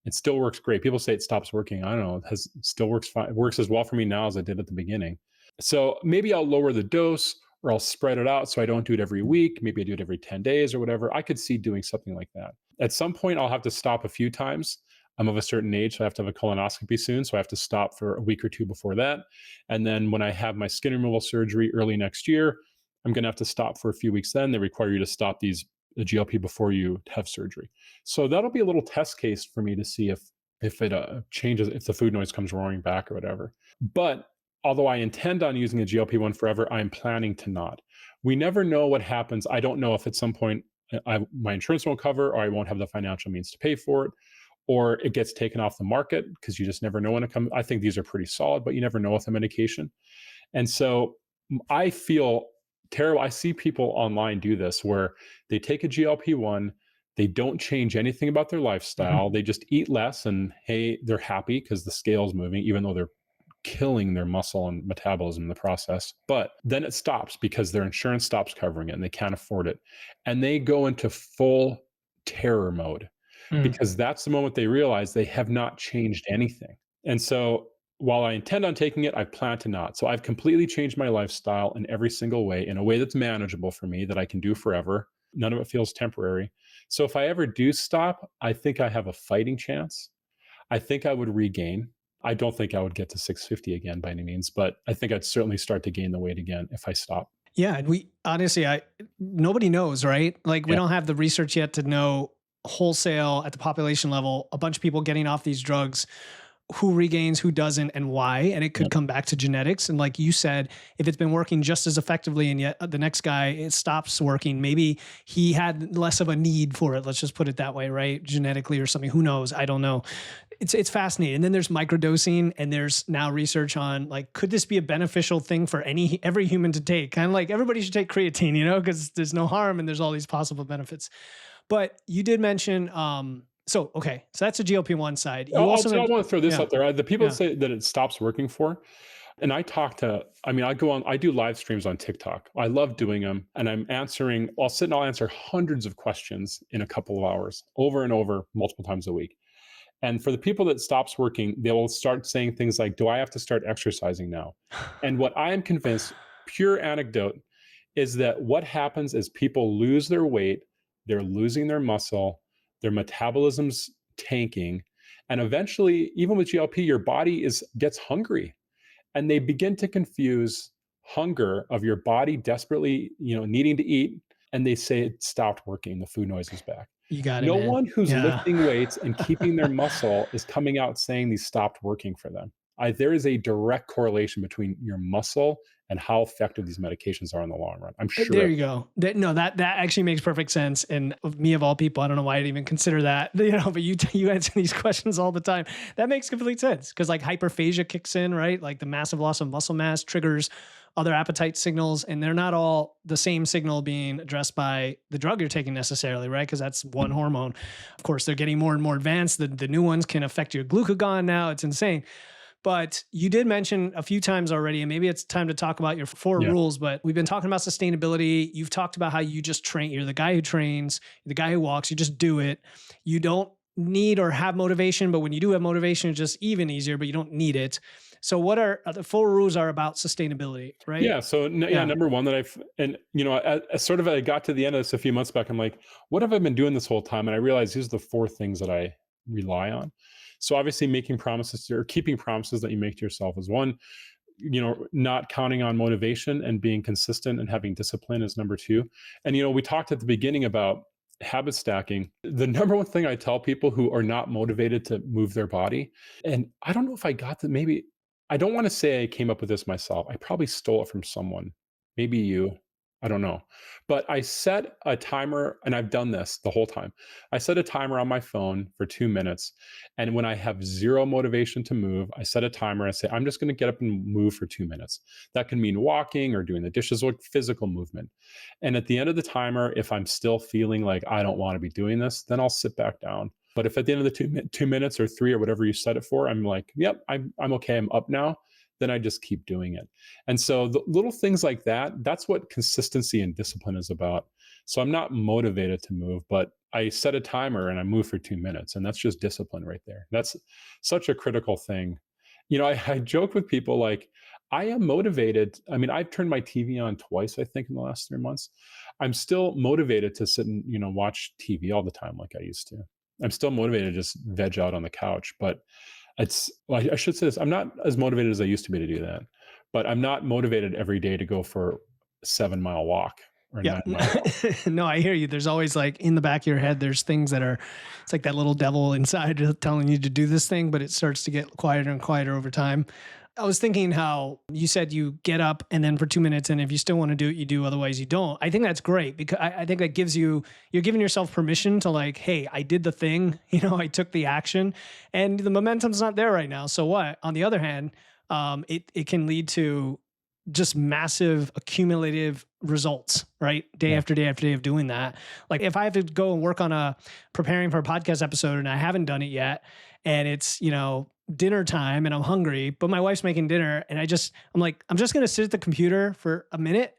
It still works great. People say it stops working. I don't know. It still works fine. It works as well for me now as I did at the beginning. So maybe I'll lower the dose or I'll spread it out so I don't do it every week. Maybe I do it every 10 days or whatever. I could see doing something like that. At some point, I'll have to stop a few times. I'm of a certain age, so I have to have a colonoscopy soon. So I have to stop for a week or two before that. And then when I have my skin removal surgery early next year, I'm going to have to stop for a few weeks then. They require you to stop the GLP before you have surgery. So that'll be a little test case for me to see if it changes, if the food noise comes roaring back or whatever. But although I intend on using a GLP-1 forever, I'm planning to not. We never know what happens. I don't know if at some point my insurance won't cover or I won't have the financial means to pay for it or it gets taken off the market because you just never know when it comes. I think these are pretty solid, but you never know with the medication. And so I feel terrible. I see people online do this where they take a GLP-1, they don't change anything about their Mhm. lifestyle. They just eat less and hey, they're happy because the scale's moving, even though they're killing their muscle and metabolism in the process. But then it stops because their insurance stops covering it and they can't afford it. And they go into full terror mode Mm. because that's the moment they realize they have not changed anything. And so while I intend on taking it, I plan to not. So I've completely changed my lifestyle in every single way, in a way that's manageable for me, that I can do forever. None of it feels temporary. So if I ever do stop, I think I have a fighting chance. I think I would regain. I don't think I would get to 650 again by any means, but I think I'd certainly start to gain the weight again if I stop. Yeah, and we honestly, I nobody knows, right? Like we Yeah. don't have the research yet to know wholesale at the population level a bunch of people getting off these drugs, who regains, who doesn't, and why. And it Yeah. could come back to genetics. And like you said, if it's been working just as effectively and yet the next guy it stops working, maybe he had less of a need for it. Let's just put it that way, right? Genetically or something. Who knows? I don't know. It's fascinating. And then there's microdosing, and there's now research on like, could this be a beneficial thing for every human to take? Kind of like everybody should take creatine, because there's no harm and there's all these possible benefits. But you did mention, so okay, so that's a GLP-1 side. You also I mentioned, want to throw this yeah, out there. The people that yeah. say that it stops working for, and I do live streams on TikTok. I love doing them and I'll sit and I'll answer hundreds of questions in a couple of hours over and over multiple times a week. And for the people that stops working, they will start saying things like, do I have to start exercising now? And what I am convinced, pure anecdote, is that what happens is people lose their weight, they're losing their muscle, their metabolism's tanking, and eventually, even with GLP, your body gets hungry, and they begin to confuse hunger of your body desperately, needing to eat, and they say it stopped working. The food noise is back. You got it, No man. one who's Yeah. lifting weights and keeping their muscle is coming out saying these stopped working for them. There is a direct correlation between your muscle and how effective these medications are in the long run. I'm sure There of you it. go. No, that actually makes perfect sense. And of me of all people, I don't know why I'd even consider that. But you answer these questions all the time. That makes complete sense because like hyperphagia kicks in, right? Like the massive loss of muscle mass triggers other appetite signals, and they're not all the same signal being addressed by the drug you're taking necessarily, right? Because that's one hormone. Of course, they're getting more and more advanced. The new ones can affect your glucagon now. It's insane. But you did mention a few times already, and maybe it's time to talk about your four Yeah. rules. But we've been talking about sustainability. You've talked about how you just train. You're the guy who trains, the guy who walks. You just do it. You don't need or have motivation, but when you do have motivation, it's just even easier, but you don't need it. So what are the 4 rules are about sustainability, right? Yeah. So yeah, Yeah. number one that and as sort of I got to the end of this a few months back. I'm like, what have I been doing this whole time? And I realized these are the four things that I rely on. So obviously, making promises or keeping promises that you make to yourself is one. Not counting on motivation and being consistent and having discipline is number two. And we talked at the beginning about habit stacking. The number one thing I tell people who are not motivated to move their body, and I don't know if I got that, maybe I don't want to say I came up with this myself. I probably stole it from someone, maybe you. I don't know. But I set a timer, and I've done this the whole time. I set a timer on my phone for 2 minutes. And when I have zero motivation to move, I set a timer. I say, I'm just going to get up and move for 2 minutes. That can mean walking or doing the dishes or physical movement. And at the end of the timer, if I'm still feeling like I don't want to be doing this, then I'll sit back down. But if at the end of the 2 minutes or three or whatever you set it for, I'm like, yep, I'm okay. I'm up now. Then I just keep doing it. And so the little things like that, that's what consistency and discipline is about. So I'm not motivated to move, but I set a timer and I move for 2 minutes. And that's just discipline right there. That's such a critical thing. I joke with people like, I am motivated. I mean, I've turned my TV on twice, I think, in the last 3 months. I'm still motivated to sit and, watch TV all the time like I used to. I'm still motivated to just veg out on the couch, but well, I should say this. I'm not as motivated as I used to be to do that, but I'm not motivated every day to go for a 7 mile walk or a Yeah. 9 mile walk. No, I hear you. There's always like in the back of your head, there's things that are, it's like that little devil inside telling you to do this thing, but it starts to get quieter and quieter over time. I was thinking how you said you get up and then for 2 minutes, and if you still want to do it, you do. Otherwise, you don't. I think that's great because I think that gives you're giving yourself permission to like, hey, I did the thing. I took the action, and the momentum's not there right now. So what? On the other hand, it can lead to just massive accumulative results, right? Day Yeah. after day after day of doing that. Like if I have to go and work on preparing for a podcast episode and I haven't done it yet, and it's, dinner time and I'm hungry, but my wife's making dinner and I'm like, I'm just going to sit at the computer for a minute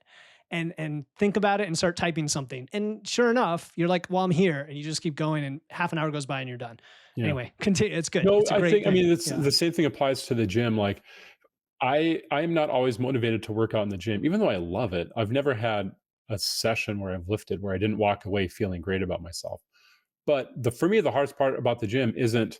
and think about it and start typing something. And sure enough, you're like, well, I'm here, and you just keep going and half an hour goes by and you're done. Yeah. Anyway, continue. It's good. No, It's a I great think, I thing. mean, it's Yeah. the same thing applies to the gym. Like I am not always motivated to work out in the gym, even though I love it. I've never had a session where I've lifted where I didn't walk away feeling great about myself. But for me, the hardest part about the gym isn't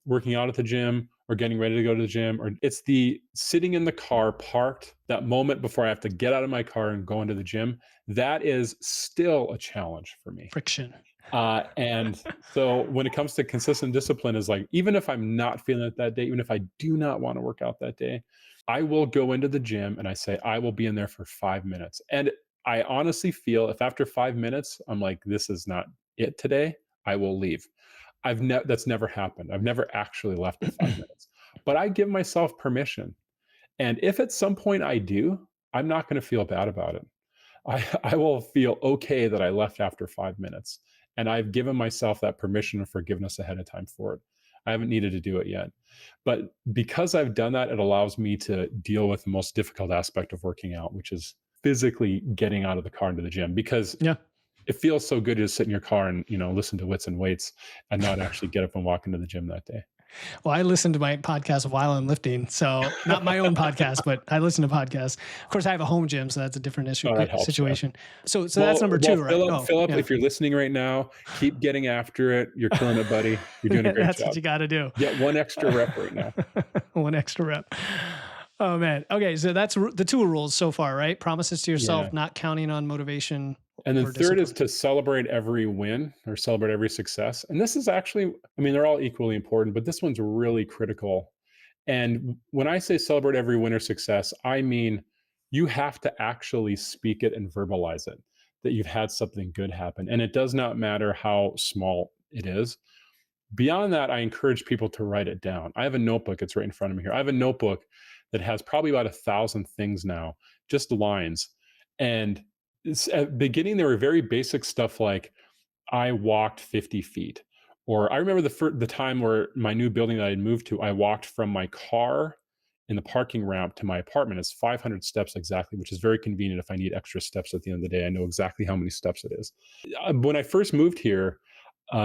working out at the gym or getting ready to go to the gym, or it's the sitting in the car parked, that moment before I have to get out of my car and go into the gym. That is still a challenge for me. Friction. And so when it comes to consistent discipline, is like, even if I'm not feeling it that day, even if I do not want to work out that day, I will go into the gym and I say, I will be in there for 5 minutes. And I honestly feel if after 5 minutes, I'm like, this is not it today, I will leave. That's never happened. I've never actually left at 5 minutes, but I give myself permission. And if at some point I do, I'm not going to feel bad about it. I will feel okay that I left after 5 minutes. And I've given myself that permission and forgiveness ahead of time for it. I haven't needed to do it yet. But because I've done that, it allows me to deal with the most difficult aspect of working out, which is physically getting out of the car into the gym, because Yeah. it feels so good to just sit in your car and listen to Wits and Weights and not actually get up and walk into the gym that day. Well, I listen to my podcast while I'm lifting. So not my own podcast, but I listen to podcasts. Of course, I have a home gym, so that's a different issue Oh, that helps, yeah. situation. So that's number two, right? Philip, Yeah. if you're listening right now, keep getting after it. You're killing it, buddy. You're doing a great That's job. what you got to do. Get one extra rep right now. One extra rep. Oh man. Okay, so that's the 2 rules so far, right? Promises to yourself, Yeah. not counting on motivation. And then or third is discipline. to celebrate every win or celebrate every success. And this is actually, I mean, they're all equally important, but this one's really critical. And when I say celebrate every win or success, I mean you have to actually speak it and verbalize it, that you've had something good happen. And it does not matter how small it is. Beyond that, I encourage people to write it down. I have a notebook, it's right in front of me here. I have a notebook that has probably about 1,000 things now, just lines. And at the beginning, there were very basic stuff like I walked 50 feet. Or I remember the time where my new building that I had moved to, I walked from my car in the parking ramp to my apartment. It's 500 steps exactly, which is very convenient if I need extra steps at the end of the day. I know exactly how many steps it is. When I first moved here,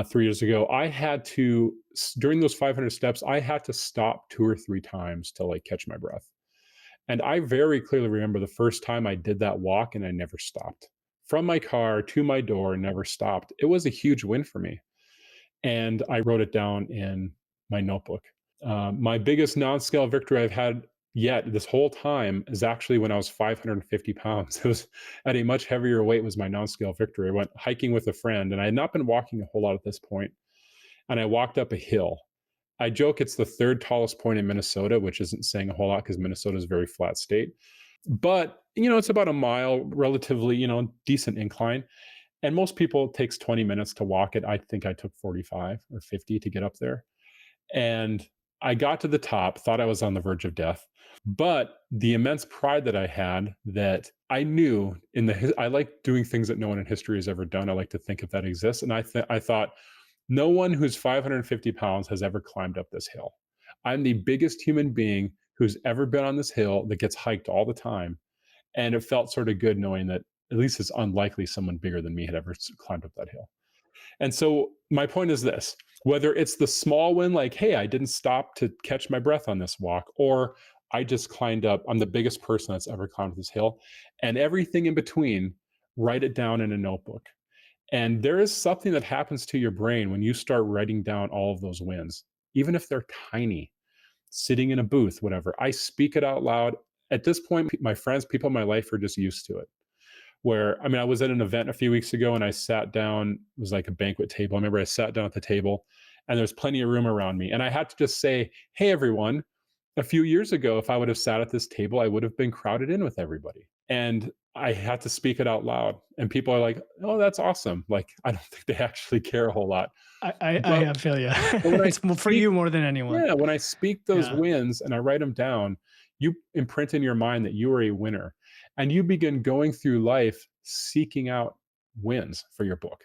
3 years ago, I had to, during those 500 steps, I had to stop 2 or 3 times to like catch my breath. And I very clearly remember the first time I did that walk and I never stopped. From my car to my door, never stopped. It was a huge win for me. And I wrote it down in my notebook. My biggest non-scale victory I've had yet this whole time is actually when I was 550 pounds. It was at a much heavier weight was my non-scale victory. I went hiking with a friend and I had not been walking a whole lot at this point, and I walked up a hill. I joke it's the third tallest point in Minnesota, which isn't saying a whole lot because Minnesota is a very flat state. But, it's about a mile, relatively, decent incline. And most people it takes 20 minutes to walk it. I think I took 45 or 50 to get up there. And I got to the top, thought I was on the verge of death. But the immense pride that I had, that I knew I like doing things that no one in history has ever done. I like to think if that exists. And I thought, no one who's 550 pounds has ever climbed up this hill. I'm the biggest human being who's ever been on this hill that gets hiked all the time. And it felt sort of good knowing that at least it's unlikely someone bigger than me had ever climbed up that hill. And so my point is this: whether it's the small win, like, hey, I didn't stop to catch my breath on this walk, or I just climbed up, I'm the biggest person that's ever climbed this hill, and everything in between, write it down in a notebook. And there is something that happens to your brain when you start writing down all of those wins, even if they're tiny, sitting in a booth, whatever. I speak it out loud. At this point, my friends, people in my life are just used to it. I was at an event a few weeks ago and I sat down, it was like a banquet table. I remember I sat down at the table and there's plenty of room around me. And I had to just say, hey, everyone, a few years ago, if I would have sat at this table, I would have been crowded in with everybody. And I had to speak it out loud. And people are like, oh, that's awesome. Like, I don't think they actually care a whole lot. I feel you. But when I It's for speak you more than anyone. Yeah, when I speak those Yeah. wins and I write them down, you imprint in your mind that you are a winner, and you begin going through life seeking out wins for your book.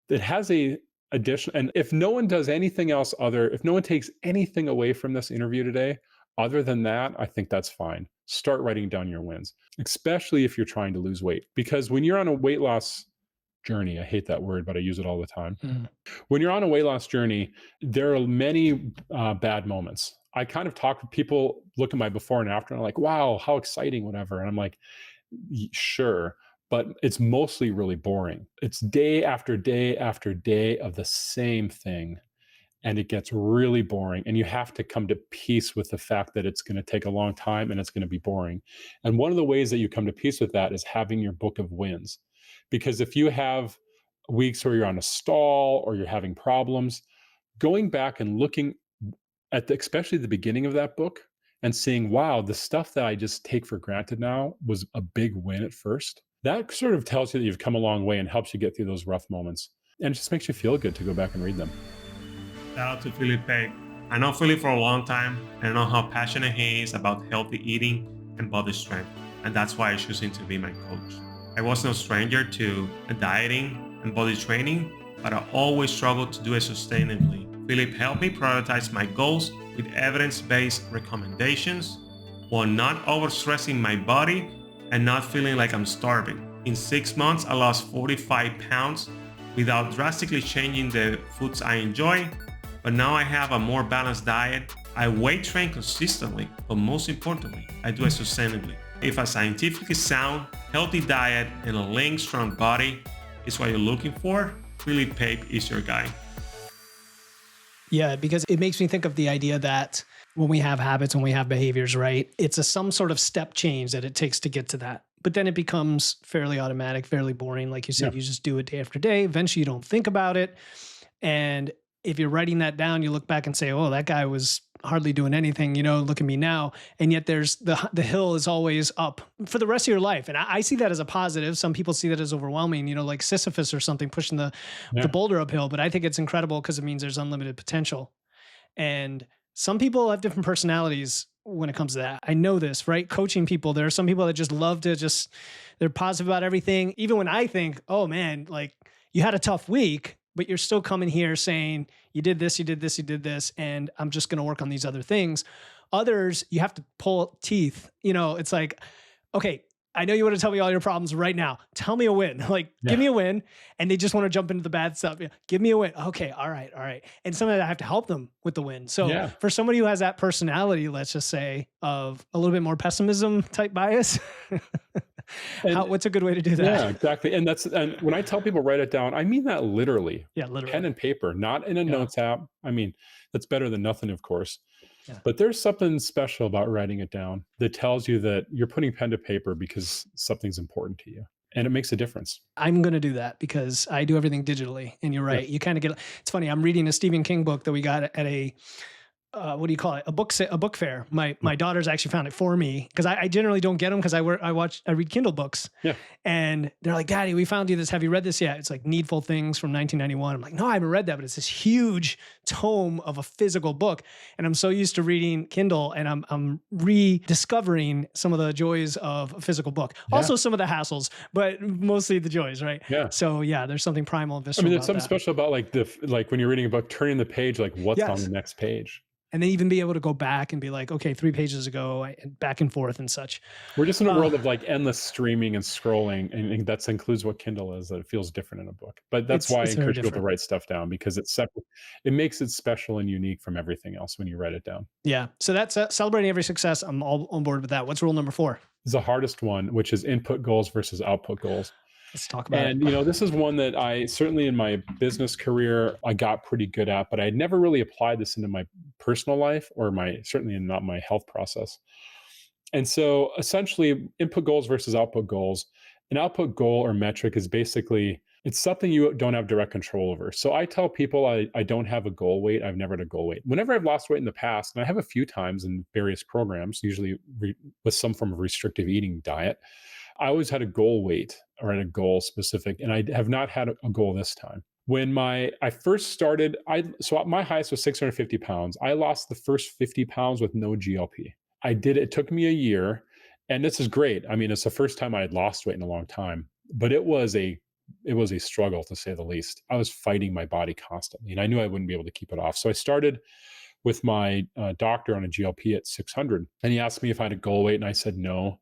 It has a addition, and if no one does anything else if no one takes anything away from this interview today, other than that, I think that's fine. Start writing down your wins, especially if you're trying to lose weight, because when you're on a weight loss journey, I hate that word, but I use it all the time. Mm. When you're on a weight loss journey, there are many bad moments. I kind of talk with people, look at my before and after, and I'm like, wow, how exciting, whatever. And I'm like, sure, but it's mostly really boring. It's day after day after day of the same thing. And it gets really boring. And you have to come to peace with the fact that it's going to take a long time and it's going to be boring. And one of the ways that you come to peace with that is having your book of wins. Because if you have weeks where you're on a stall or you're having problems, going back and looking at especially the beginning of that book and seeing, wow, the stuff that I just take for granted now was a big win at first. That sort of tells you that you've come a long way and helps you get through those rough moments. And it just makes you feel good to go back and read them. Shout out to Philippe. I know Philippe for a long time, and I know how passionate he is about healthy eating and body strength, and that's why I chose him to be my coach. I was no stranger to dieting and body training, but I always struggled to do it sustainably. Philippe helped me prioritize my goals with evidence-based recommendations while not overstressing my body and not feeling like I'm starving. In 6 months, I lost 45 pounds without drastically changing the foods I enjoy, but now I have a more balanced diet. I weight train consistently, but most importantly, I do it sustainably. If a scientifically sound, healthy diet and a lean, strong body is what you're looking for, Philippe Pape is your guy. Yeah, because it makes me think of the idea that when we have habits, when we have behaviors, right, it's some sort of step change that it takes to get to that. But then it becomes fairly automatic, fairly boring. Like you said, You just do it day after day. Eventually you don't think about it. And if you're writing that down, you look back and say, oh, that guy was hardly doing anything, look at me now. And yet there's the hill is always up for the rest of your life. And I see that as a positive. Some people see that as overwhelming, like Sisyphus or something pushing the boulder uphill. But I think it's incredible because it means there's unlimited potential. And some people have different personalities when it comes to that. I know this, right? Coaching people, there are some people that just love to they're positive about everything. Even when I think, oh man, like you had a tough week, but you're still coming here saying you did this, you did this, you did this, and I'm just going to work on these other things. Others, you have to pull teeth. It's like, okay, I know you want to tell me all your problems right now. Tell me a win. Like, give Yeah. me a win. And they just want to jump into the bad stuff. Yeah, give me a win. Okay. All right. All right. And sometimes I have to help them with the win. So Yeah. for somebody who has that personality, let's just say, of a little bit more pessimism type bias, And what's a good way to do yeah, that? exactly. And when I tell people write it down, I mean that literally. Yeah, Pen literally. and paper, not in a Yeah. notes app. I mean, that's better than nothing, of course. Yeah. But there's something special about writing it down that tells you that you're putting pen to paper because something's important to you. And it makes a difference. I'm going to do that because I do everything digitally. And you're Yeah. right. You kind of get, it's funny. I'm reading a Stephen King book that we got at a, what do you call it? A book fair. My daughters actually found it for me because I generally don't get them because I read Kindle books. Yeah. And they're like, Daddy, we found you this. Have you read this yet? It's like Needful Things from 1991. I'm like, no, I haven't read that, but it's this huge tome of a physical book. And I'm so used to reading Kindle, and I'm rediscovering some of the joys of a physical book. Yeah. Also some of the hassles, but mostly the joys, right? Yeah. So yeah, there's something primal and I visceral mean, there's about something that. special about like when you're reading a book, turning the page, like what's on Yes. the next page. And then even be able to go back and be like, okay, 3 pages ago, and back and forth and such. We're just in a world of like endless streaming and scrolling, and that includes what Kindle is. That it feels different in a book, but that's why I It's very encourage people to different. write stuff down because it's separate. It makes it special and unique from everything else when you write it down. Yeah. So that's celebrating every success. I'm all on board with that. What's rule number 4? It's the hardest one, which is input goals versus output goals. Let's talk about And it. this is one that I certainly in my business career I got pretty good at, but I had never really applied this into my personal life or certainly not my health process. And so essentially input goals versus output goals. An output goal or metric is basically it's something you don't have direct control over. So I tell people I don't have a goal weight. I've never had a goal weight. Whenever I've lost weight in the past, and I have a few times in various programs, usually with some form of restrictive eating diet, I always had a goal weight or a goal specific, and I have not had a goal this time. When I first started, so my highest was 650 pounds. I lost the first 50 pounds with no GLP. I did it. It took me a year, and this is great. I mean, it's the first time I had lost weight in a long time, but it was a struggle to say the least. I was fighting my body constantly, and I knew I wouldn't be able to keep it off. So I started with my doctor on a GLP at 600, and he asked me if I had a goal weight, and I said no.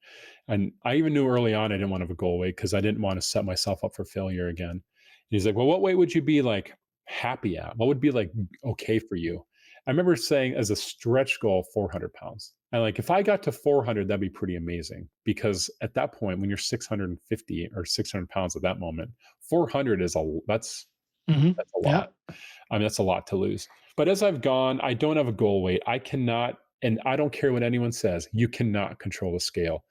And I even knew early on I didn't want to have a goal weight because I didn't want to set myself up for failure again. And he's like, well, what weight would you be like happy at? What would be like okay for you? I remember saying as a stretch goal, 400 pounds. And like, if I got to 400, that'd be pretty amazing because at that point, when you're 650 or 600 pounds at that moment, 400 that's a Yeah. lot. I mean, that's a lot to lose. But as I've gone, I don't have a goal weight. I cannot, and I don't care what anyone says, you cannot control the scale.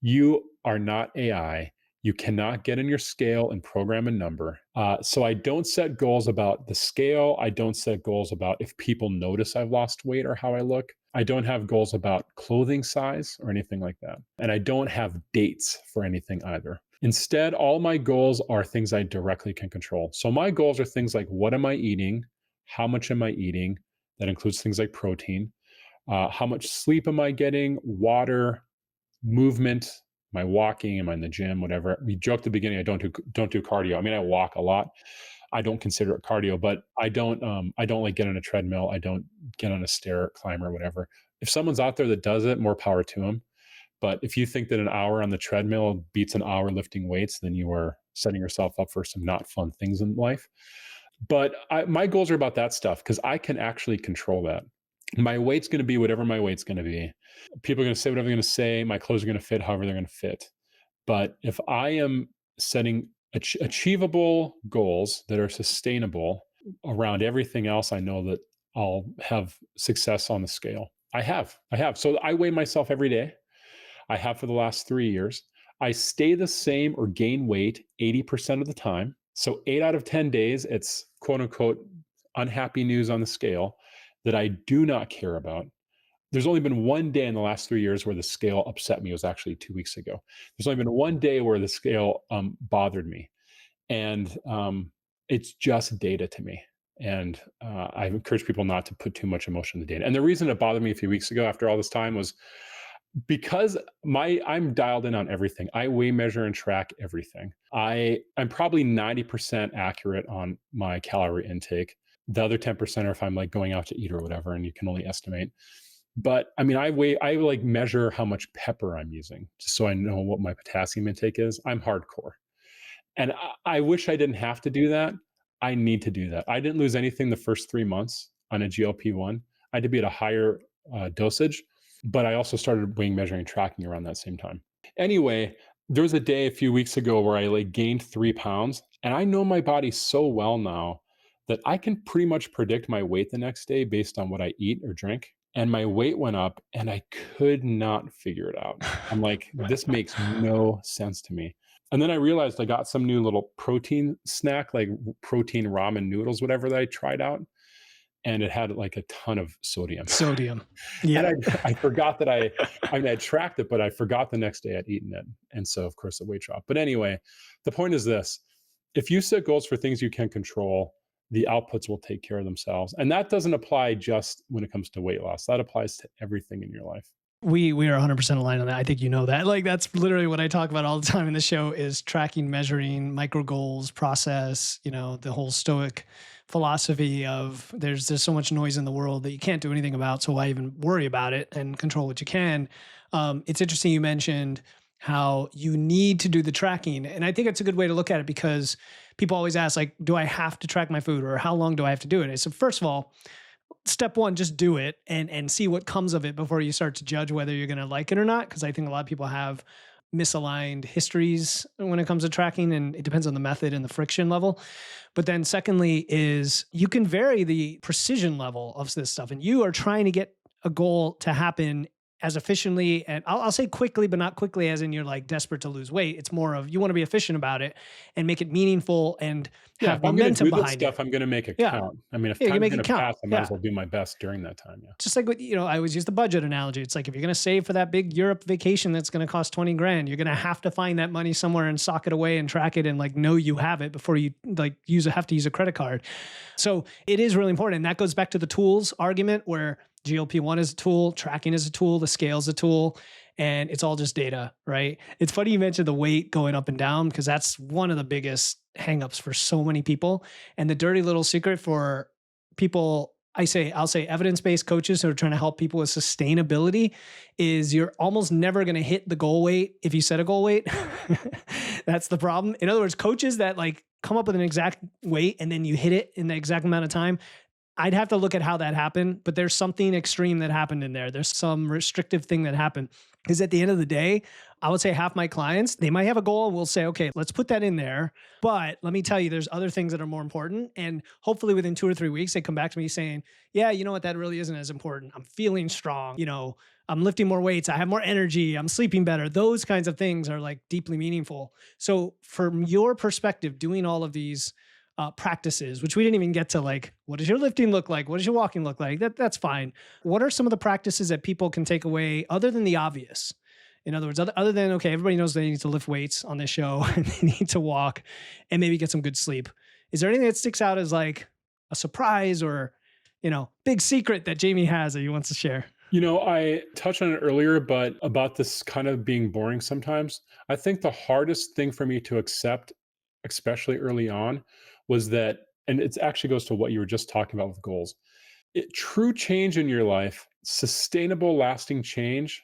You are not AI. You cannot get in your scale and program a number. So I don't set goals about the scale. I don't set goals about if people notice I've lost weight or how I look. I don't have goals about clothing size or anything like that. And I don't have dates for anything either. Instead, all my goals are things I directly can control. So my goals are things like what am I eating? How much am I eating? That includes things like protein. How much sleep am I getting? Water, movement, am I walking? Am I in the gym? Whatever. We joked at the beginning, I don't do cardio. I mean, I walk a lot. I don't consider it cardio, but I don't like get on a treadmill. I don't get on a stair climber, whatever. If someone's out there that does it, more power to them. But if you think that an hour on the treadmill beats an hour lifting weights, then you are setting yourself up for some not fun things in life. But my goals are about that stuff because I can actually control that. My weight's going to be whatever my weight's going to be. People are going to say whatever they're going to say. My clothes are going to fit however they're going to fit. But if I am setting achievable goals that are sustainable around everything else, I know that I'll have success on the scale. I have. So I weigh myself every day. I have for the last 3 years. I stay the same or gain weight 80% of the time. So 8 out of 10 days, it's quote unquote unhappy news on the scale that I do not care about. There's only been one day in the last 3 years where the scale upset me. It was actually 2 weeks ago. There's only been one day where the scale bothered me. And it's just data to me. And I encourage people not to put too much emotion in the data. And the reason it bothered me a few weeks ago after all this time was because I'm dialed in on everything. I weigh, measure, and track everything. I'm probably 90% accurate on my calorie intake. The other 10% are if I'm like going out to eat or whatever, and you can only estimate. But I mean, I like measure how much pepper I'm using just so I know what my potassium intake is. I'm hardcore. And I wish I didn't have to do that. I need to do that. I didn't lose anything the first 3 months on a GLP-1. I had to be at a higher dosage, but I also started weighing, measuring, and tracking around that same time. Anyway, there was a day a few weeks ago where I like gained 3 pounds, and I know my body so well now that I can pretty much predict my weight the next day based on what I eat or drink. And my weight went up, and I could not figure it out. I'm like, this makes no sense to me. And then I realized I got some new little protein snack, like protein ramen noodles, whatever that I tried out. And it had like a ton of sodium. Sodium. And Yeah. I forgot that I mean, I tracked it, but I forgot the next day I'd eaten it. And so, of course, the weight dropped. But anyway, the point is this: if you set goals for things you can control, the outputs will take care of themselves. And that doesn't apply just when it comes to weight loss, that applies to everything in your life. We are 100% aligned on that. I think you know that. Like that's literally what I talk about all the time in the show is tracking, measuring, micro goals, process, the whole stoic philosophy of there's so much noise in the world that you can't do anything about. So why even worry about it and control what you can? It's interesting you mentioned how you need to do the tracking. And I think it's a good way to look at it because people always ask like, do I have to track my food or how long do I have to do it? So first of all, step one, just do it and see what comes of it before you start to judge whether you're going to like it or not. Cause I think a lot of people have misaligned histories when it comes to tracking and it depends on the method and the friction level. But then secondly is you can vary the precision level of this stuff and you are trying to get a goal to happen as efficiently and I'll say quickly, but not quickly as in you're like desperate to lose weight. It's more of you want to be efficient about it and make it meaningful and have If I'm going to momentum do this behind stuff, it. I'm going to make it Yeah. count. I mean, if Yeah, you time's make going it to count. pass, I might Yeah. as well do my best during that time. Yeah. Just like what, I always use the budget analogy. It's like if you're going to save for that big Europe vacation that's going to cost 20 grand, you're going to have to find that money somewhere and sock it away and track it and like know you have it before you like have to use a credit card. So it is really important. And that goes back to the tools argument where GLP-1 is a tool, tracking is a tool, the scale is a tool, and it's all just data, right? It's funny you mentioned the weight going up and down because that's one of the biggest hangups for so many people. And the dirty little secret for people, I'll say evidence-based coaches who are trying to help people with sustainability is you're almost never going to hit the goal weight if you set a goal weight. That's the problem. In other words, coaches that like come up with an exact weight and then you hit it in the exact amount of time, I'd have to look at how that happened, but there's something extreme that happened in there. There's some restrictive thing that happened. Because at the end of the day, I would say half my clients, they might have a goal and we'll say, okay, let's put that in there. But let me tell you, there's other things that are more important. And hopefully within 2 or 3 weeks, they come back to me saying, yeah, you know what, that really isn't as important. I'm feeling strong. I'm lifting more weights. I have more energy. I'm sleeping better. Those kinds of things are like deeply meaningful. So from your perspective, doing all of these practices, which we didn't even get to like, what does your lifting look like? What does your walking look like? That's fine. What are some of the practices that people can take away other than the obvious? In other words, other than, okay, everybody knows they need to lift weights on this show and they need to walk and maybe get some good sleep. Is there anything that sticks out as like a surprise or, big secret that Jamie has that he wants to share? I touched on it earlier, but about this kind of being boring sometimes. I think the hardest thing for me to accept, especially early on, was that, and it actually goes to what you were just talking about with goals. True change in your life, sustainable, lasting change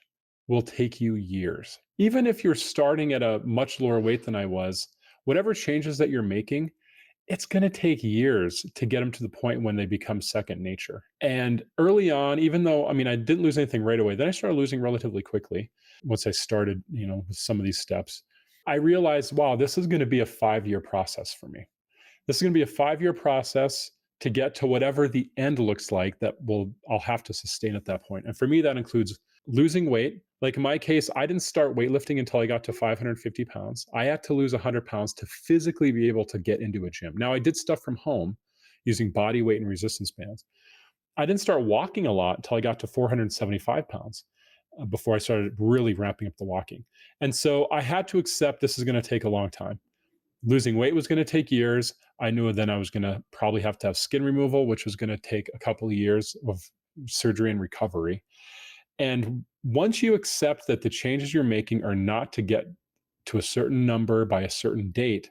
will take you years. Even if you're starting at a much lower weight than I was, whatever changes that you're making, it's going to take years to get them to the point when they become second nature. And early on, even though, I didn't lose anything right away, then I started losing relatively quickly once I started, with some of these steps. I realized, wow, this is going to be a 5-year process for me. This is going to be a 5-year process to get to whatever the end looks like that I'll have to sustain at that point. And for me, that includes losing weight. Like in my case, I didn't start weightlifting until I got to 550 pounds. I had to lose 100 pounds to physically be able to get into a gym. Now, I did stuff from home using body weight and resistance bands. I didn't start walking a lot until I got to 475 pounds before I started really ramping up the walking. And so I had to accept this is going to take a long time. Losing weight was going to take years. I knew then I was going to probably have to have skin removal, which was going to take a couple of years of surgery and recovery. And once you accept that the changes you're making are not to get to a certain number by a certain date,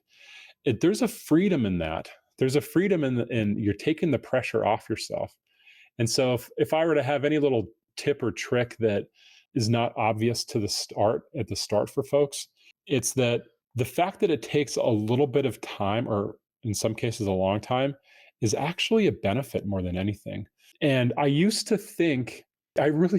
there's a freedom in that. There's a freedom in you're taking the pressure off yourself. And so if I were to have any little tip or trick that is not obvious to the start at the start for folks. It's that the fact that it takes a little bit of time, or in some cases a long time, is actually a benefit more than anything. And I really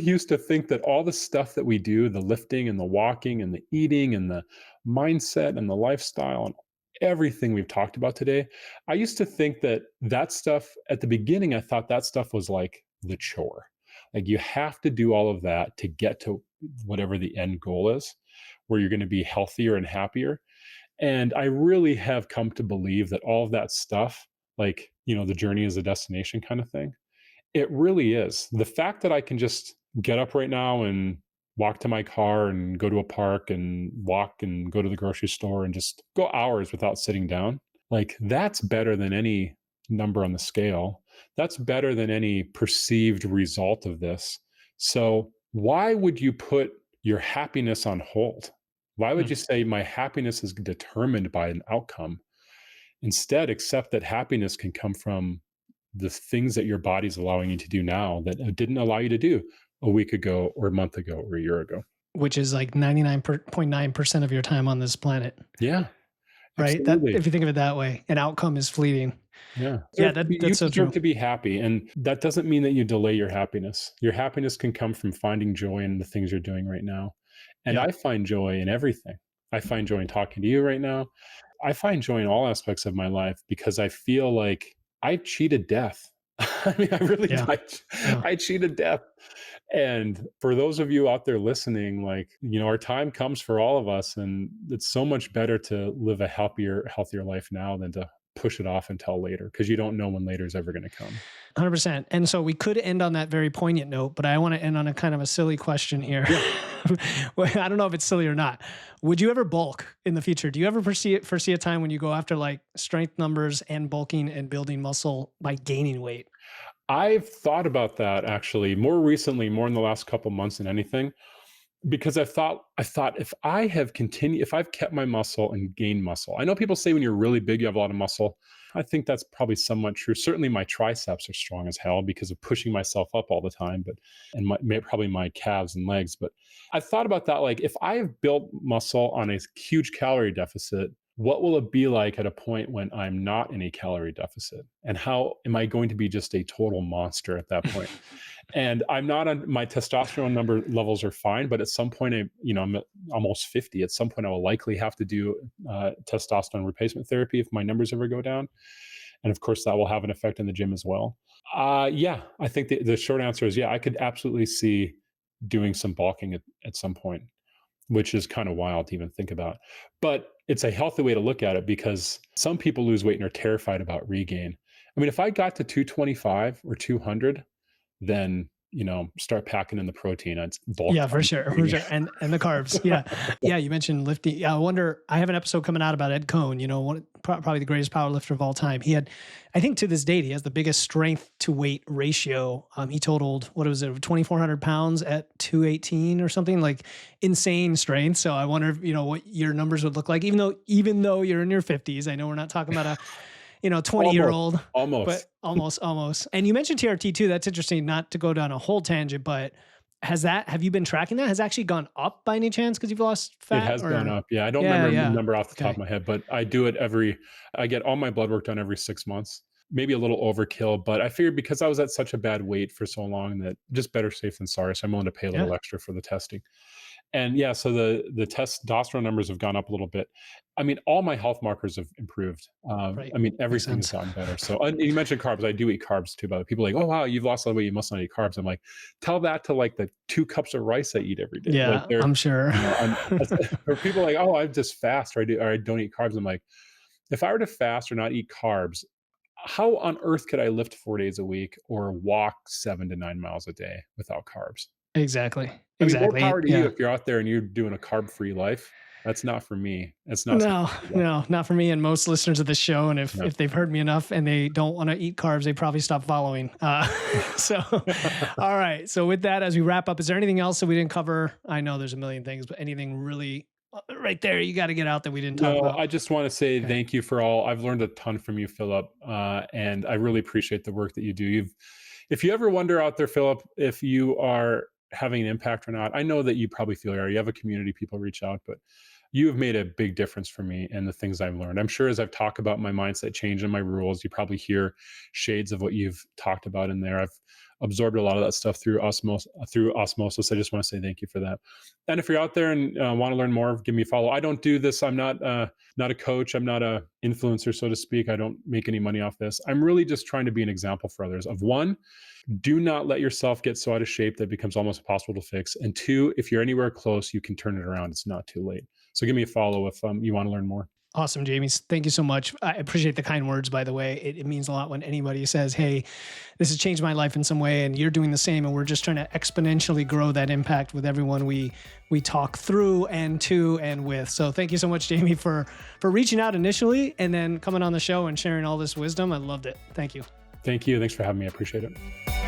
used to think that all the stuff that we do, the lifting and the walking and the eating and the mindset and the lifestyle and everything we've talked about today, I used to think that that stuff at the beginning, I thought that stuff was like the chore. Like you have to do all of that to get to whatever the end goal is, where you're going to be healthier and happier. And I really have come to believe that all of that stuff, like, the journey is a destination kind of thing, it really is. The fact that I can just get up right now and walk to my car and go to a park and walk and go to the grocery store and just go hours without sitting down, like that's better than any number on the scale. That's better than any perceived result of this. So, why would you put your happiness on hold? Why would Hmm. you say my happiness is determined by an outcome? Instead, accept that happiness can come from the things that your body's allowing you to do now that it didn't allow you to do a week ago or a month ago or a year ago. Which is like 99.9% of your time on this planet, Yeah, right? That absolutely. if you think of it that way, an outcome is fleeting. Yeah. Yeah, You that's so deserve true. to be happy. And that doesn't mean that you delay your happiness. Your happiness can come from finding joy in the things you're doing right now. And Yeah. I find joy in everything. I find joy in talking to you right now. I find joy in all aspects of my life because I feel like I cheated death. I mean, I really, Yeah. I, Yeah. I cheated death. And for those of you out there listening, like, our time comes for all of us. And it's so much better to live a healthier life now than to push it off until later, because you don't know when later is ever going to come. 100%. And so we could end on that very poignant note, but I want to end on a kind of a silly question here. Yeah. Well, I don't know if it's silly or not. Would you ever bulk in the future? Do you ever foresee a time when you go after like strength numbers and bulking and building muscle by gaining weight? I've thought about that actually more recently, more in the last couple months than anything, because I thought if I've kept my muscle and gained muscle. I know people say when you're really big, you have a lot of muscle. I think that's probably somewhat true. Certainly my triceps are strong as hell because of pushing myself up all the time, and probably my calves and legs. But I thought about that. Like if I have built muscle on a huge calorie deficit, what will it be like at a point when I'm not in a calorie deficit? And how am I going to be just a total monster at that point? And I'm not on my testosterone number levels are fine, but at some point, I'm at almost 50. At some point, I will likely have to do testosterone replacement therapy if my numbers ever go down. And of course, that will have an effect in the gym as well. Yeah, I think the short answer is yeah, I could absolutely see doing some bulking at some point, which is kind of wild to even think about. But it's a healthy way to look at it because some people lose weight and are terrified about regain. I mean, if I got to 225 or 200, then start packing in the protein. I'd bulk Yeah, for down. sure, for sure, and the carbs. Yeah, yeah. You mentioned lifting. Yeah, I wonder. I have an episode coming out about Ed Cohn. Probably the greatest power lifter of all time. He had, I think, to this date, he has the biggest strength to weight ratio. He totaled what was it, 2,400 pounds at 218 or something, like insane strength. So I wonder, what your numbers would look like, even though you're in your 50s. I know we're not talking about a 20-year-old, Almost. but almost. And you mentioned TRT too. That's interesting, not to go down a whole tangent, but have you been tracking that? Has it actually gone up by any chance because you've lost It fat has gone or? up. Yeah, I don't Yeah, remember the yeah. number off the top Okay. of my head, but I do it I get all my blood work done every 6 months. Maybe a little overkill, but I figured because I was at such a bad weight for so long that just better safe than sorry. So I'm willing to pay a Yeah. little extra for the testing. And yeah, so the testosterone numbers have gone up a little bit. I mean, all my health markers have improved. Right. I mean, Makes everything has sense. gotten better. So you mentioned carbs. I do eat carbs too, but people are like, oh wow, you've lost a lot of weight. You must not eat carbs. I'm like, tell that to like the 2 cups of rice I eat every day. Like Yeah, they're, I'm sure. or people are like, oh, I just fast or I don't eat carbs. I'm like, if I were to fast or not eat carbs, how on earth could I lift 4 days a week or walk 7 to 9 miles a day without carbs? Exactly. I mean, more Exactly. power to you Yeah. if you're out there and you're doing a carb-free life. That's not for me. It's not something No, I would no, not for me and most listeners of the show. And if recommend. if they've heard me enough and they don't want to eat carbs, they probably stop following. So, all right. So with that, as we wrap up, is there anything else that we didn't cover? I know there's a million things, but anything really right there you got to get out that we didn't talk No, about? I just want to say Okay. thank you for all. I've learned a ton from you, Philip, and I really appreciate the work that you do. if you ever wonder out there, Philip, if you are having an impact or not, I know that you probably feel you have a community, people reach out, but you have made a big difference for me and the things I've learned. I'm sure as I've talked about my mindset change and my rules, you probably hear shades of what you've talked about in there. I've absorbed a lot of that stuff through osmosis. I just want to say thank you for that. And if you're out there and want to learn more, give me a follow. I don't do this. I'm not a coach. I'm not a influencer, so to speak. I don't make any money off this. I'm really just trying to be an example for others of one, do not let yourself get so out of shape that it becomes almost impossible to fix. And two, if you're anywhere close, you can turn it around. It's not too late. So give me a follow if you want to learn more. Awesome, Jamie. Thank you so much. I appreciate the kind words, by the way. It means a lot when anybody says, hey, this has changed my life in some way, and you're doing the same, and we're just trying to exponentially grow that impact with everyone we talk through and to and with. So thank you so much, Jamie, for reaching out initially and then coming on the show and sharing all this wisdom. I loved it. Thank you. Thank you. Thanks for having me. I appreciate it.